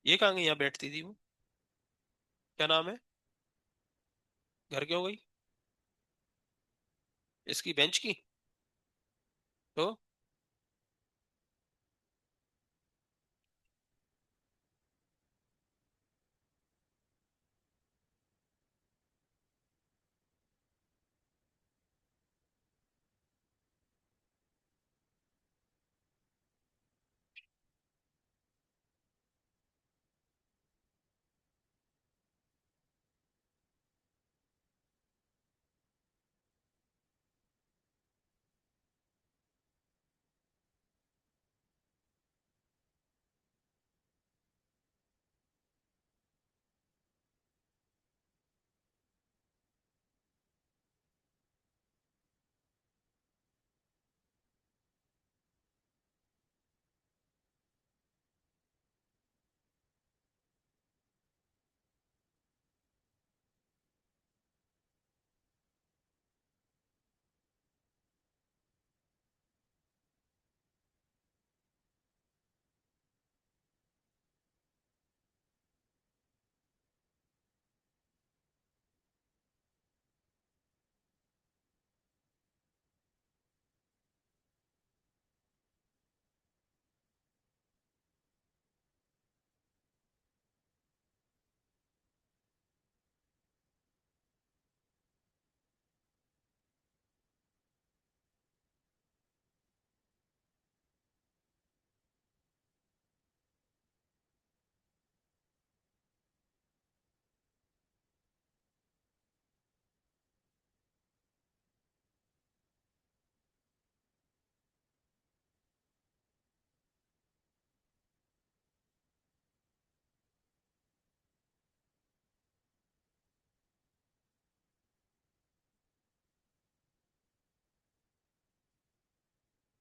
ये कहाँ गई? यहाँ बैठती थी वो, क्या नाम है? घर क्यों गई? इसकी बेंच की?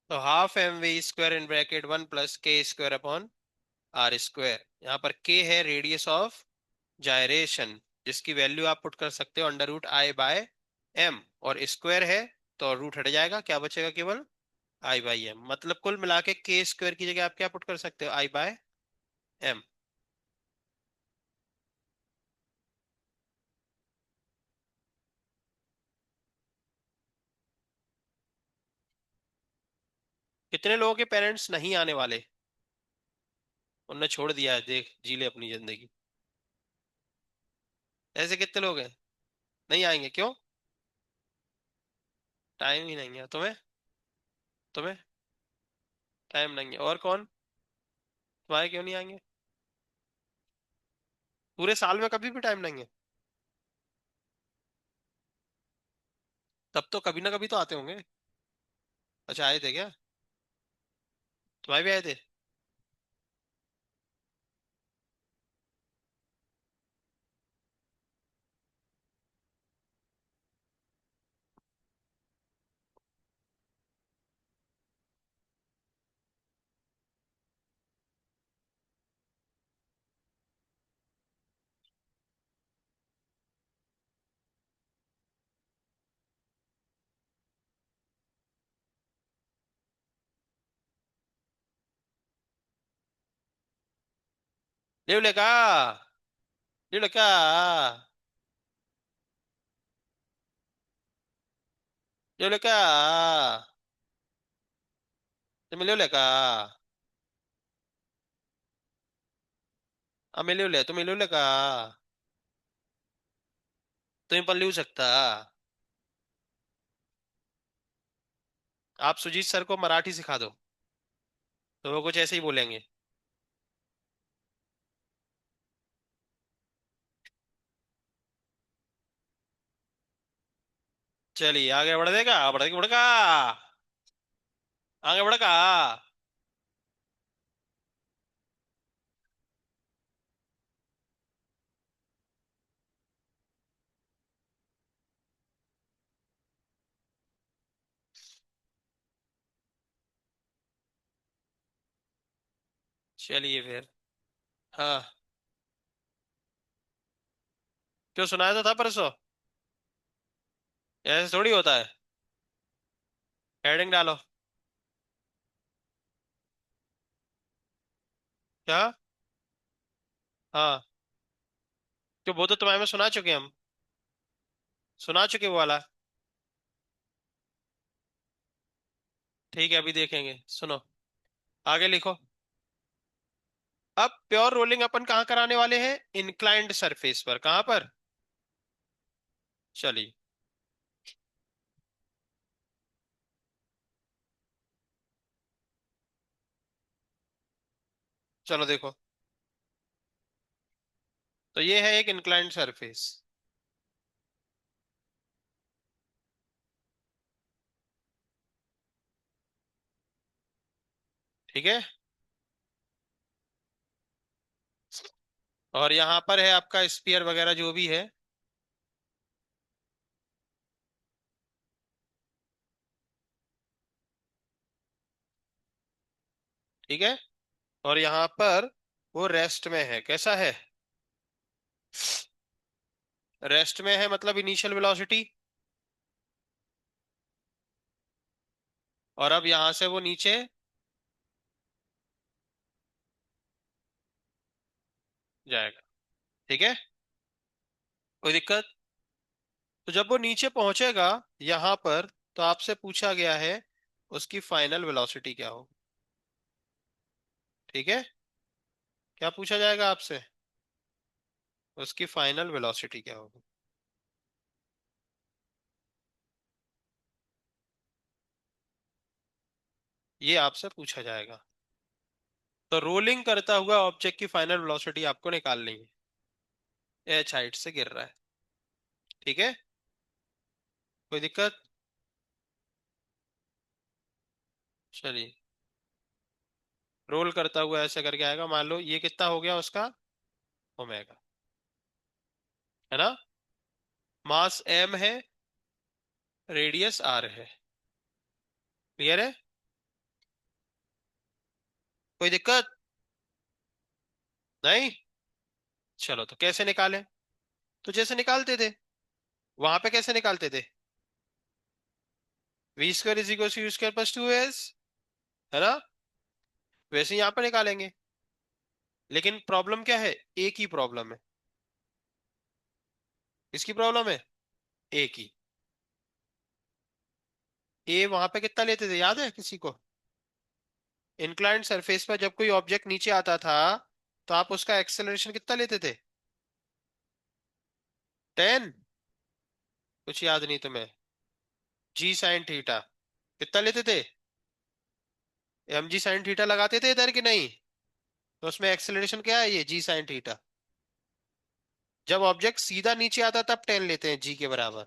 तो half m v square in bracket one plus k square upon r square. यहाँ पर के है रेडियस ऑफ जायरेशन, जिसकी वैल्यू आप पुट कर सकते हो under root I by m, और स्क्वायर है तो रूट हट जाएगा, क्या बचेगा? केवल आई बाई एम, मतलब कुल मिला के के स्क्वायर की जगह आप क्या पुट कर सकते हो, आई बाय एम। कितने लोगों के पेरेंट्स नहीं आने वाले, उनने छोड़ दिया है, देख जी ले अपनी जिंदगी। ऐसे कितने लोग हैं नहीं आएंगे, क्यों? टाइम ही नहीं है तुम्हें? तुम्हें टाइम नहीं है, और कौन? तुम्हारे क्यों नहीं आएंगे? पूरे साल में कभी भी टाइम नहीं है? तब तो कभी ना कभी तो आते होंगे। अच्छा, आए थे क्या? तुम्हारे भी आए थे? ले का, ले का, ले का, तुम्हें ले का, हमें ले तुम्हें ले का, तुम्हें पण लिहू शकता। आप सुजीत सर को मराठी सिखा दो, तो वो कुछ ऐसे ही बोलेंगे। चलिए आगे बढ़ देगा, बढ़ बढ़का, आगे बढ़का। चलिए फिर। हाँ, क्यों सुनाया तो था परसों? ऐसे थोड़ी होता है। हेडिंग डालो। क्या? हाँ, क्यों, वो तो तुम्हारे में सुना चुके हम, सुना चुके वो वाला। ठीक है, अभी देखेंगे, सुनो। आगे लिखो। अब प्योर रोलिंग अपन कहाँ कराने वाले हैं, इंक्लाइंड सरफेस पर, कहाँ पर? चलिए, चलो देखो। तो ये है एक इंक्लाइंड सरफेस। ठीक है, और यहाँ पर है आपका स्पीयर वगैरह जो भी है। ठीक है, और यहाँ पर वो रेस्ट में है, कैसा है? रेस्ट में है, मतलब इनिशियल वेलोसिटी। और अब यहाँ से वो नीचे जाएगा। ठीक है, कोई दिक्कत? तो जब वो नीचे पहुंचेगा यहाँ पर, तो आपसे पूछा गया है उसकी फाइनल वेलोसिटी क्या हो। ठीक है, क्या पूछा जाएगा आपसे? उसकी फाइनल वेलोसिटी क्या होगी, ये आपसे पूछा जाएगा। तो रोलिंग करता हुआ ऑब्जेक्ट की फाइनल वेलोसिटी आपको निकालनी है। एच हाइट से गिर रहा है। ठीक है, कोई दिक्कत? चलिए, रोल करता हुआ ऐसे करके आएगा, मान लो ये कितना हो गया उसका, ओमेगा, है ना? मास एम है, रेडियस आर है। क्लियर है? कोई दिक्कत? नहीं? चलो, तो कैसे निकालें? तो जैसे निकालते थे, वहां पे कैसे निकालते थे? V² is equal to U² plus 2s, है ना? वैसे ही यहां पर निकालेंगे, लेकिन प्रॉब्लम क्या है? एक ही प्रॉब्लम है। इसकी प्रॉब्लम है एक ही। ए वहां पे कितना लेते थे, याद है किसी को? इंक्लाइंड सरफेस पर जब कोई ऑब्जेक्ट नीचे आता था, तो आप उसका एक्सेलरेशन कितना लेते थे? 10। कुछ याद नहीं तुम्हें? G sin θ कितना लेते थे? mg sin θ लगाते थे इधर कि नहीं? तो उसमें एक्सेलरेशन क्या है, ये G sin θ। जब ऑब्जेक्ट सीधा नीचे आता तब 10 लेते हैं जी के बराबर।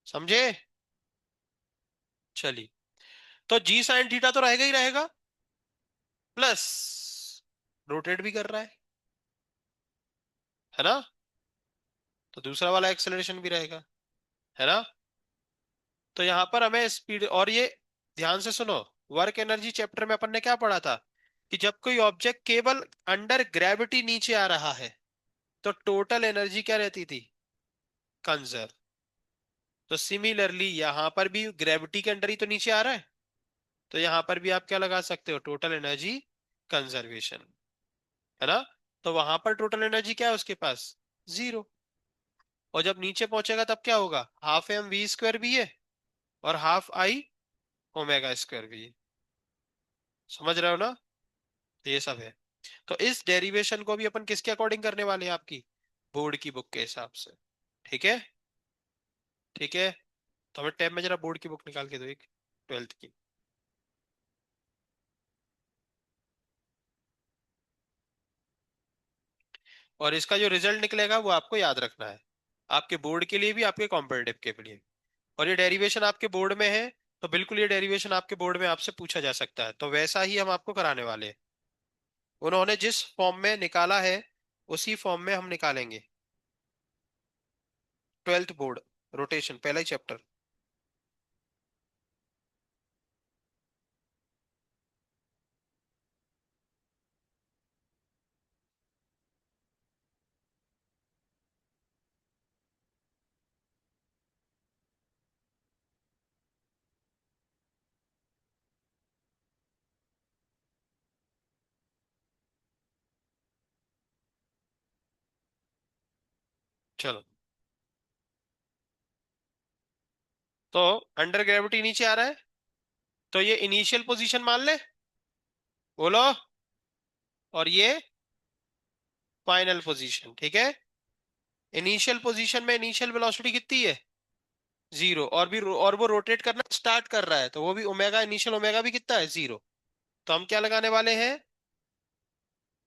समझे? चलिए, तो G sin θ तो रहेगा ही रहेगा, प्लस रोटेट भी कर रहा है ना? तो दूसरा वाला एक्सेलरेशन भी रहेगा, है ना? तो यहां पर हमें स्पीड, और ये ध्यान से सुनो, वर्क एनर्जी चैप्टर में अपन ने क्या पढ़ा था कि जब कोई ऑब्जेक्ट केवल अंडर ग्रेविटी नीचे आ रहा है, तो टोटल एनर्जी क्या रहती थी? कंजर्व। तो सिमिलरली यहां पर भी ग्रेविटी के अंडर ही तो नीचे आ रहा है, तो यहां पर भी आप क्या लगा सकते हो? टोटल एनर्जी कंजर्वेशन, है ना? तो वहां पर टोटल एनर्जी क्या है उसके पास? जीरो। और जब नीचे पहुंचेगा तब क्या होगा? हाफ एम वी स्क्वायर भी है, और हाफ आई ओमेगा स्क्वायर भी है। समझ रहे हो ना? तो ये सब है। तो इस डेरिवेशन को भी अपन किसके अकॉर्डिंग करने वाले हैं? आपकी बोर्ड की बुक के हिसाब से। ठीक है? ठीक है। तो हमें टैब में जरा बोर्ड की बुक निकाल के दो एक, 12th की। और इसका जो रिजल्ट निकलेगा वो आपको याद रखना है, आपके बोर्ड के लिए भी, आपके कॉम्पिटेटिव के लिए। और ये डेरिवेशन आपके बोर्ड में है, तो बिल्कुल ये डेरिवेशन आपके बोर्ड में आपसे पूछा जा सकता है, तो वैसा ही हम आपको कराने वाले हैं। उन्होंने जिस फॉर्म में निकाला है उसी फॉर्म में हम निकालेंगे। 12th बोर्ड, रोटेशन, पहला ही चैप्टर। चलो, तो अंडर ग्रेविटी नीचे आ रहा है, तो ये इनिशियल पोजीशन मान ले, बोलो। और ये फाइनल पोजीशन, ठीक है? इनिशियल पोजीशन में इनिशियल वेलोसिटी कितनी है? जीरो। और वो रोटेट करना स्टार्ट कर रहा है, तो वो भी ओमेगा, इनिशियल ओमेगा भी कितना है? जीरो। तो हम क्या लगाने वाले हैं?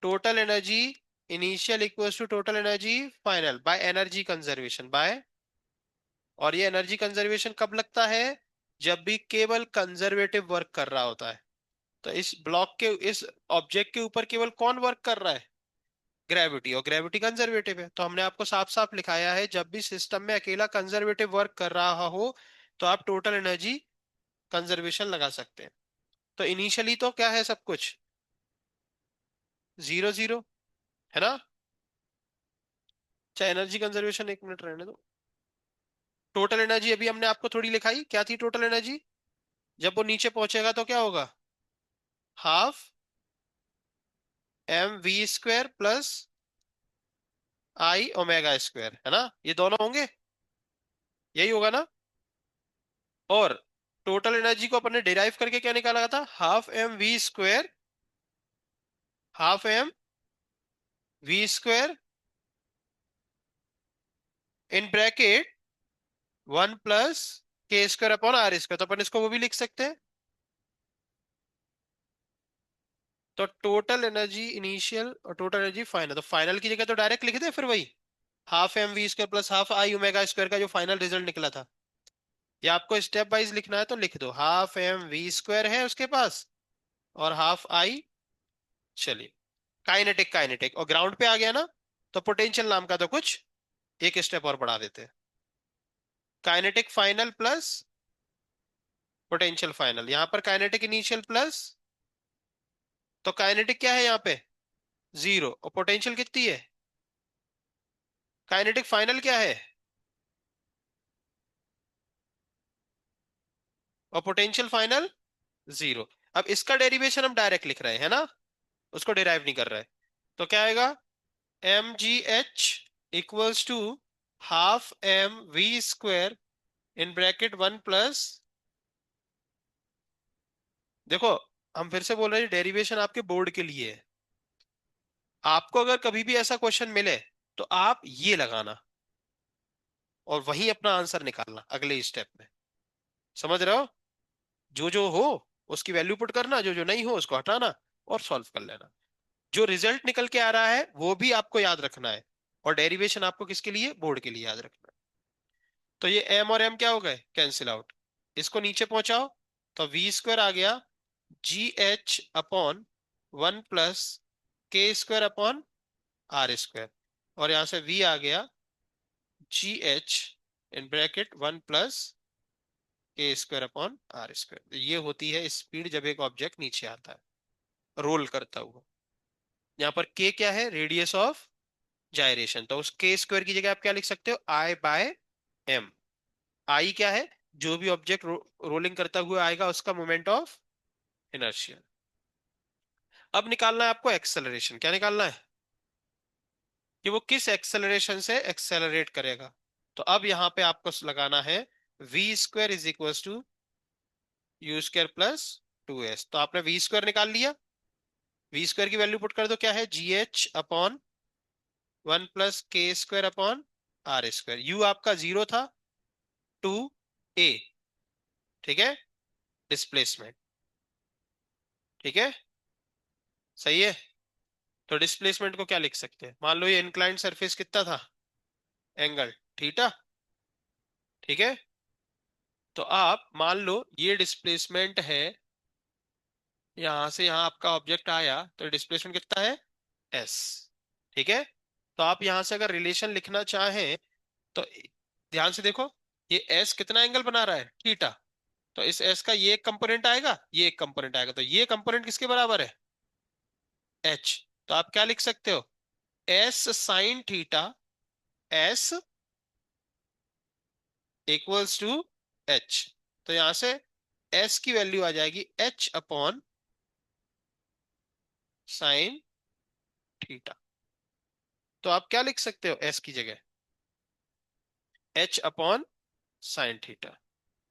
Total energy initial equals to total energy final by energy conservation by. और ये एनर्जी कंजर्वेशन कब लगता है? जब भी केवल कंजर्वेटिव वर्क कर रहा होता है। तो इस ब्लॉक के, इस ऑब्जेक्ट के ऊपर केवल कौन वर्क कर रहा है? ग्रेविटी। और ग्रेविटी कंजर्वेटिव है, तो हमने आपको साफ साफ लिखाया है, जब भी सिस्टम में अकेला कंजर्वेटिव वर्क कर रहा हो तो आप टोटल एनर्जी कंजर्वेशन लगा सकते हैं। तो इनिशियली तो क्या है सब कुछ? जीरो जीरो, है ना? चाहे एनर्जी कंजर्वेशन, एक मिनट रहने दो। टोटल एनर्जी अभी हमने आपको थोड़ी लिखाई, क्या थी टोटल एनर्जी? जब वो नीचे पहुंचेगा तो क्या होगा? Half m v square plus I omega square, है ना? ये दोनों होंगे, यही होगा ना? और टोटल एनर्जी को अपन ने डिराइव करके क्या निकाला था? Half m v square, half m v square in bracket 1 plus k square upon r square. तो अपन इसको वो भी लिख सकते हैं। तो टोटल एनर्जी इनिशियल और टोटल एनर्जी फाइनल, तो फाइनल की जगह तो डायरेक्ट लिख दे फिर वही, half m v square plus half I omega square का जो फाइनल रिजल्ट निकला था। या आपको स्टेप वाइज लिखना है तो लिख दो, हाफ एम वी स्क्वायर है उसके पास, और हाफ आई। चलिए, काइनेटिक, काइनेटिक और ग्राउंड पे आ गया ना, तो पोटेंशियल नाम का तो कुछ एक स्टेप और बढ़ा देते हैं। Kinetic final plus potential final, यहां पर काइनेटिक इनिशियल प्लस, तो काइनेटिक क्या है यहाँ पे? जीरो। और पोटेंशियल कितनी है? काइनेटिक फाइनल क्या है? और पोटेंशियल फाइनल जीरो। अब इसका डेरिवेशन हम डायरेक्ट लिख रहे हैं ना, उसको डिराइव नहीं कर रहे। तो क्या आएगा, m g h equals to half m v square in bracket one plus, देखो हम फिर से बोल रहे हैं डेरिवेशन आपके बोर्ड के लिए है। आपको अगर कभी भी ऐसा क्वेश्चन मिले तो आप ये लगाना और वहीं अपना आंसर निकालना अगले स्टेप में। समझ रहे हो? जो जो हो उसकी वैल्यू पुट करना, जो जो नहीं हो उसको हटाना और सॉल्व कर लेना। जो रिजल्ट निकल के आ रहा है वो भी आपको याद रखना है, और डेरिवेशन आपको किसके लिए, बोर्ड के लिए याद रखना है। तो ये m और m क्या हो गए, कैंसिल आउट। इसको नीचे पहुंचाओ तो वी स्क्वायर आ गया जी h upon one plus k square upon r square, और यहां से v आ गया जी H in bracket one plus k square upon r square. ये होती है स्पीड जब एक ऑब्जेक्ट नीचे आता है रोल करता हुआ। यहाँ पर k क्या है, रेडियस ऑफ जायरेशन, तो उस के स्क्वायर की जगह आप क्या लिख सकते हो, आई बाय एम। आई क्या है, जो भी ऑब्जेक्ट रोलिंग करता हुआ आएगा उसका मोमेंट ऑफ इनर्शिया। अब निकालना है आपको एक्सेलरेशन। क्या निकालना है, कि वो किस एक्सेलरेशन से एक्सेलरेट करेगा। तो अब यहां पे आपको लगाना है v square is equal to u square plus two s. तो आपने वी स्क्वायर निकाल लिया, वी स्क्वायर की वैल्यू पुट कर दो, क्या है g h upon one plus k square upon r square. U आपका जीरो था, टू ए, ठीक है, डिस्प्लेसमेंट, ठीक है, सही है। तो डिस्प्लेसमेंट को क्या लिख सकते हैं, मान लो ये इंक्लाइंड सरफेस कितना था, एंगल थीटा, ठीक है। तो आप मान लो ये डिस्प्लेसमेंट है, यहां से यहां आपका ऑब्जेक्ट आया तो डिस्प्लेसमेंट कितना है, एस, ठीक है। तो आप यहां से अगर रिलेशन लिखना चाहें तो ध्यान से देखो, ये एस कितना एंगल बना रहा है, थीटा। तो इस एस का ये एक कंपोनेंट आएगा, ये एक कंपोनेंट आएगा, तो ये कंपोनेंट किसके बराबर है, एच। तो आप क्या लिख सकते हो, s sine theta, s equals to h. तो यहां से एस की वैल्यू आ जाएगी एच अपॉन साइन थीटा। तो आप क्या लिख सकते हो एस की जगह, एच अपॉन साइन थीटा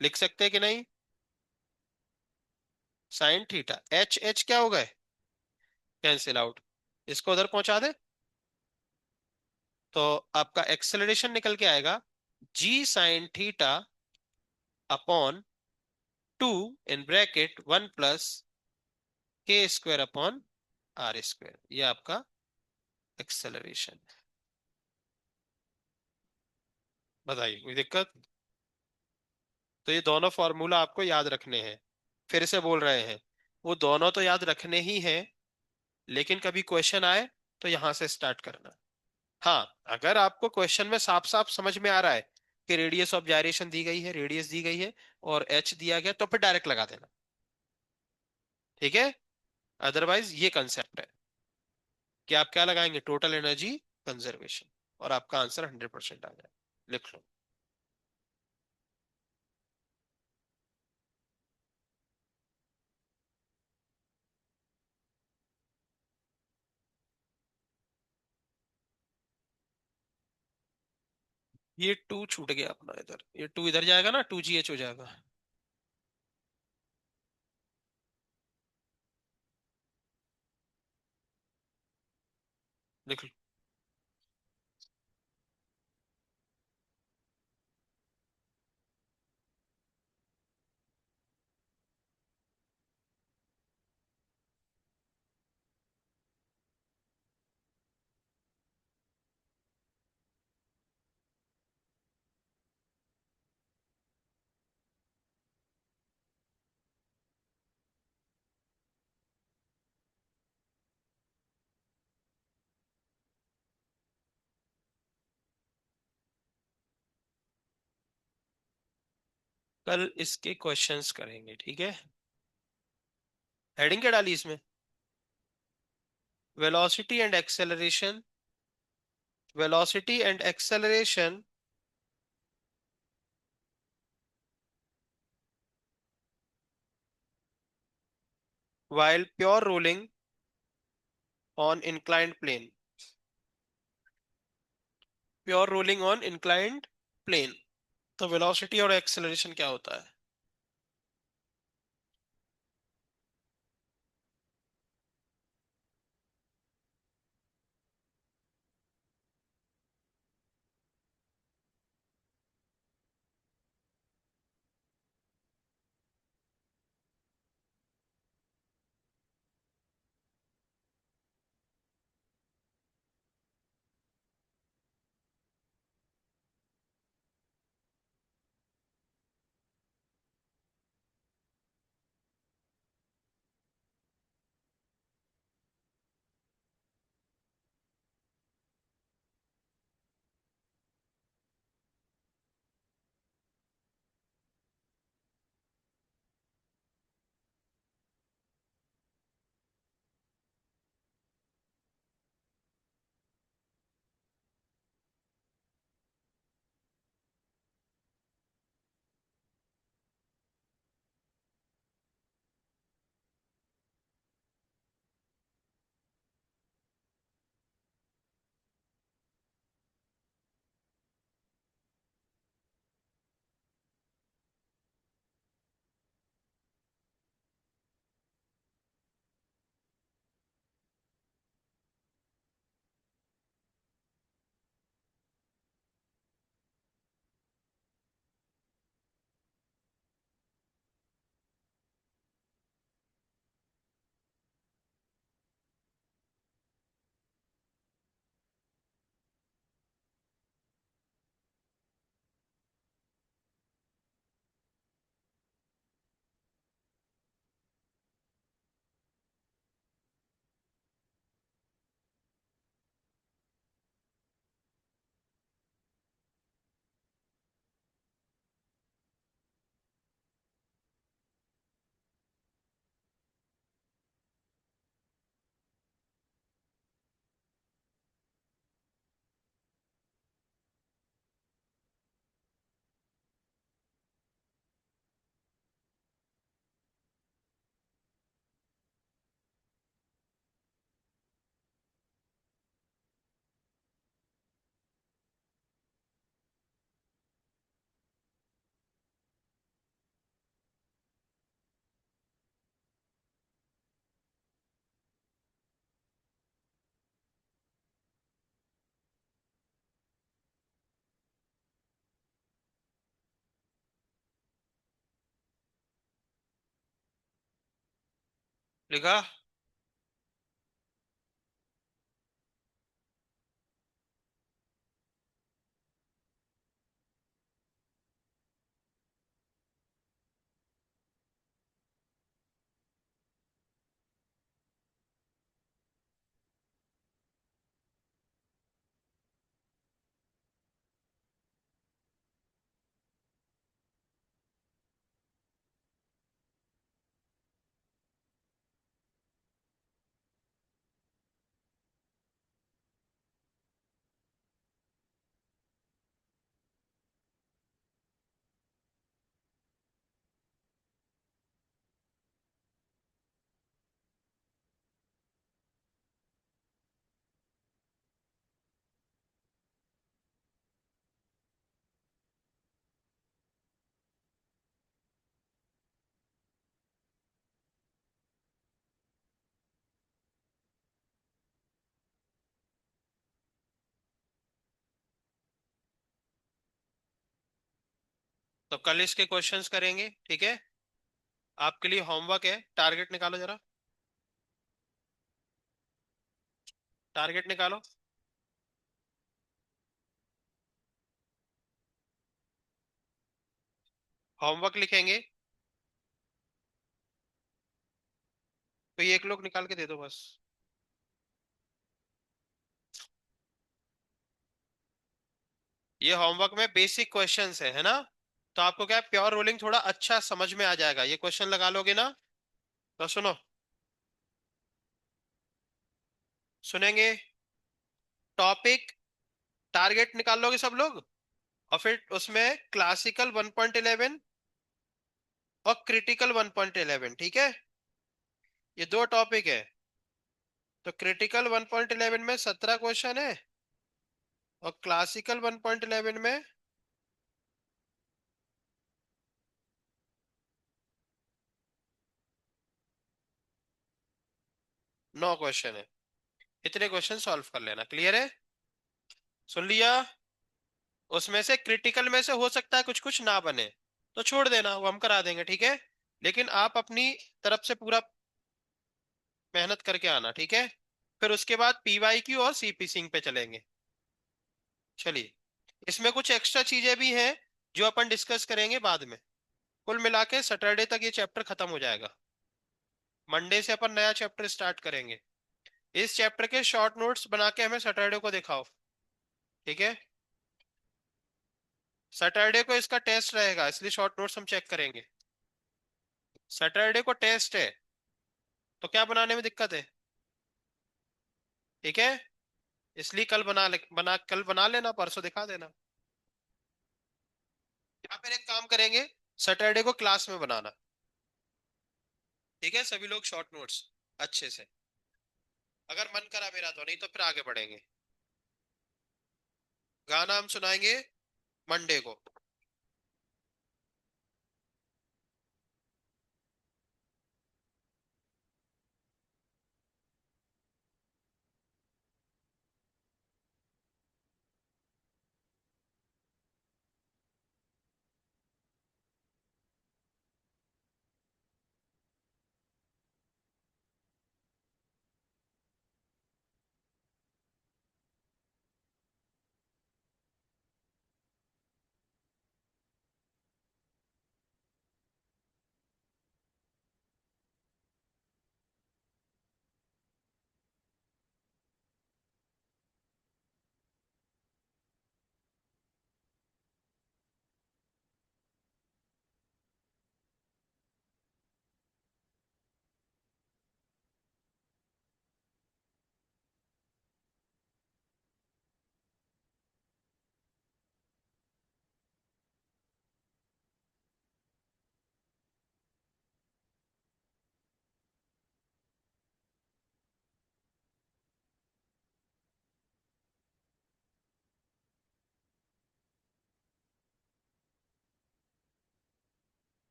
लिख सकते हैं कि नहीं, साइन थीटा, एच एच क्या हो गए, कैंसिल आउट। इसको उधर पहुंचा दे तो आपका एक्सेलरेशन निकल के आएगा g sine theta upon two in bracket one plus k square upon r square. ये आपका एक्सेलरेशन। बताइए कोई दिक्कत। तो ये दोनों फॉर्मूला आपको याद रखने हैं, फिर से बोल रहे हैं, वो दोनों तो याद रखने ही हैं, लेकिन कभी क्वेश्चन आए तो यहां से स्टार्ट करना। हाँ, अगर आपको क्वेश्चन में साफ साफ समझ में आ रहा है कि रेडियस ऑफ जायरेशन दी गई है, रेडियस दी गई है और एच दिया गया, तो फिर डायरेक्ट लगा देना, ठीक है। अदरवाइज ये कंसेप्ट है कि आप क्या लगाएंगे, टोटल एनर्जी कंजर्वेशन, और आपका आंसर 100% आ जाए। लिख लो। ये टू छूट गया अपना इधर, ये टू इधर जाएगा ना, टू जी एच हो जाएगा। लिख लो। कल इसके क्वेश्चंस करेंगे, ठीक है। हेडिंग क्या डाली इसमें, velocity and acceleration, velocity and acceleration while pure rolling on inclined plane, pure rolling on inclined plane, तो वेलोसिटी और एक्सेलरेशन क्या होता है? लिखा। तो कल इसके क्वेश्चंस करेंगे, ठीक है? आपके लिए होमवर्क है, टारगेट निकालो जरा। टारगेट निकालो। होमवर्क लिखेंगे। कोई एक लोग निकाल के दे दो बस। ये होमवर्क में बेसिक क्वेश्चंस है ना? तो आपको क्या है, प्योर रोलिंग थोड़ा अच्छा समझ में आ जाएगा, ये क्वेश्चन लगा लोगे ना? तो सुनो, सुनेंगे। टॉपिक, टारगेट निकाल लोगे सब लोग, और फिर उसमें क्लासिकल 1.11 और क्रिटिकल 1.11, ठीक है? ये दो टॉपिक है। तो क्रिटिकल 1.11 में 17 क्वेश्चन है, और क्लासिकल 1.11 में 9 क्वेश्चन है। इतने क्वेश्चन सॉल्व कर लेना, क्लियर है? सुन लिया? उसमें से क्रिटिकल में से हो सकता है कुछ कुछ ना बने, तो छोड़ देना, वो हम करा देंगे, ठीक है? लेकिन आप अपनी तरफ से पूरा मेहनत करके आना, ठीक है? फिर उसके बाद पीवाई क्यू और सीपी सिंह पे चलेंगे। चलिए, इसमें कुछ एक्स्ट्रा चीजें भी हैं जो अपन डिस्कस करेंगे बाद में। कुल मिला के सैटरडे तक ये चैप्टर खत्म हो जाएगा। मंडे से अपन नया चैप्टर स्टार्ट करेंगे। इस चैप्टर के शॉर्ट नोट्स बना के हमें सैटरडे को दिखाओ, ठीक है? सैटरडे को इसका टेस्ट रहेगा, इसलिए शॉर्ट नोट्स हम चेक करेंगे। सैटरडे को टेस्ट है, तो क्या बनाने में दिक्कत है? ठीक है, इसलिए कल बना लेना, परसों दिखा देना। या फिर एक काम करेंगे, सैटरडे को क्लास में बनाना, ठीक है? सभी लोग शॉर्ट नोट्स अच्छे से, अगर मन करा मेरा तो, नहीं तो फिर आगे बढ़ेंगे। गाना हम सुनाएंगे मंडे को।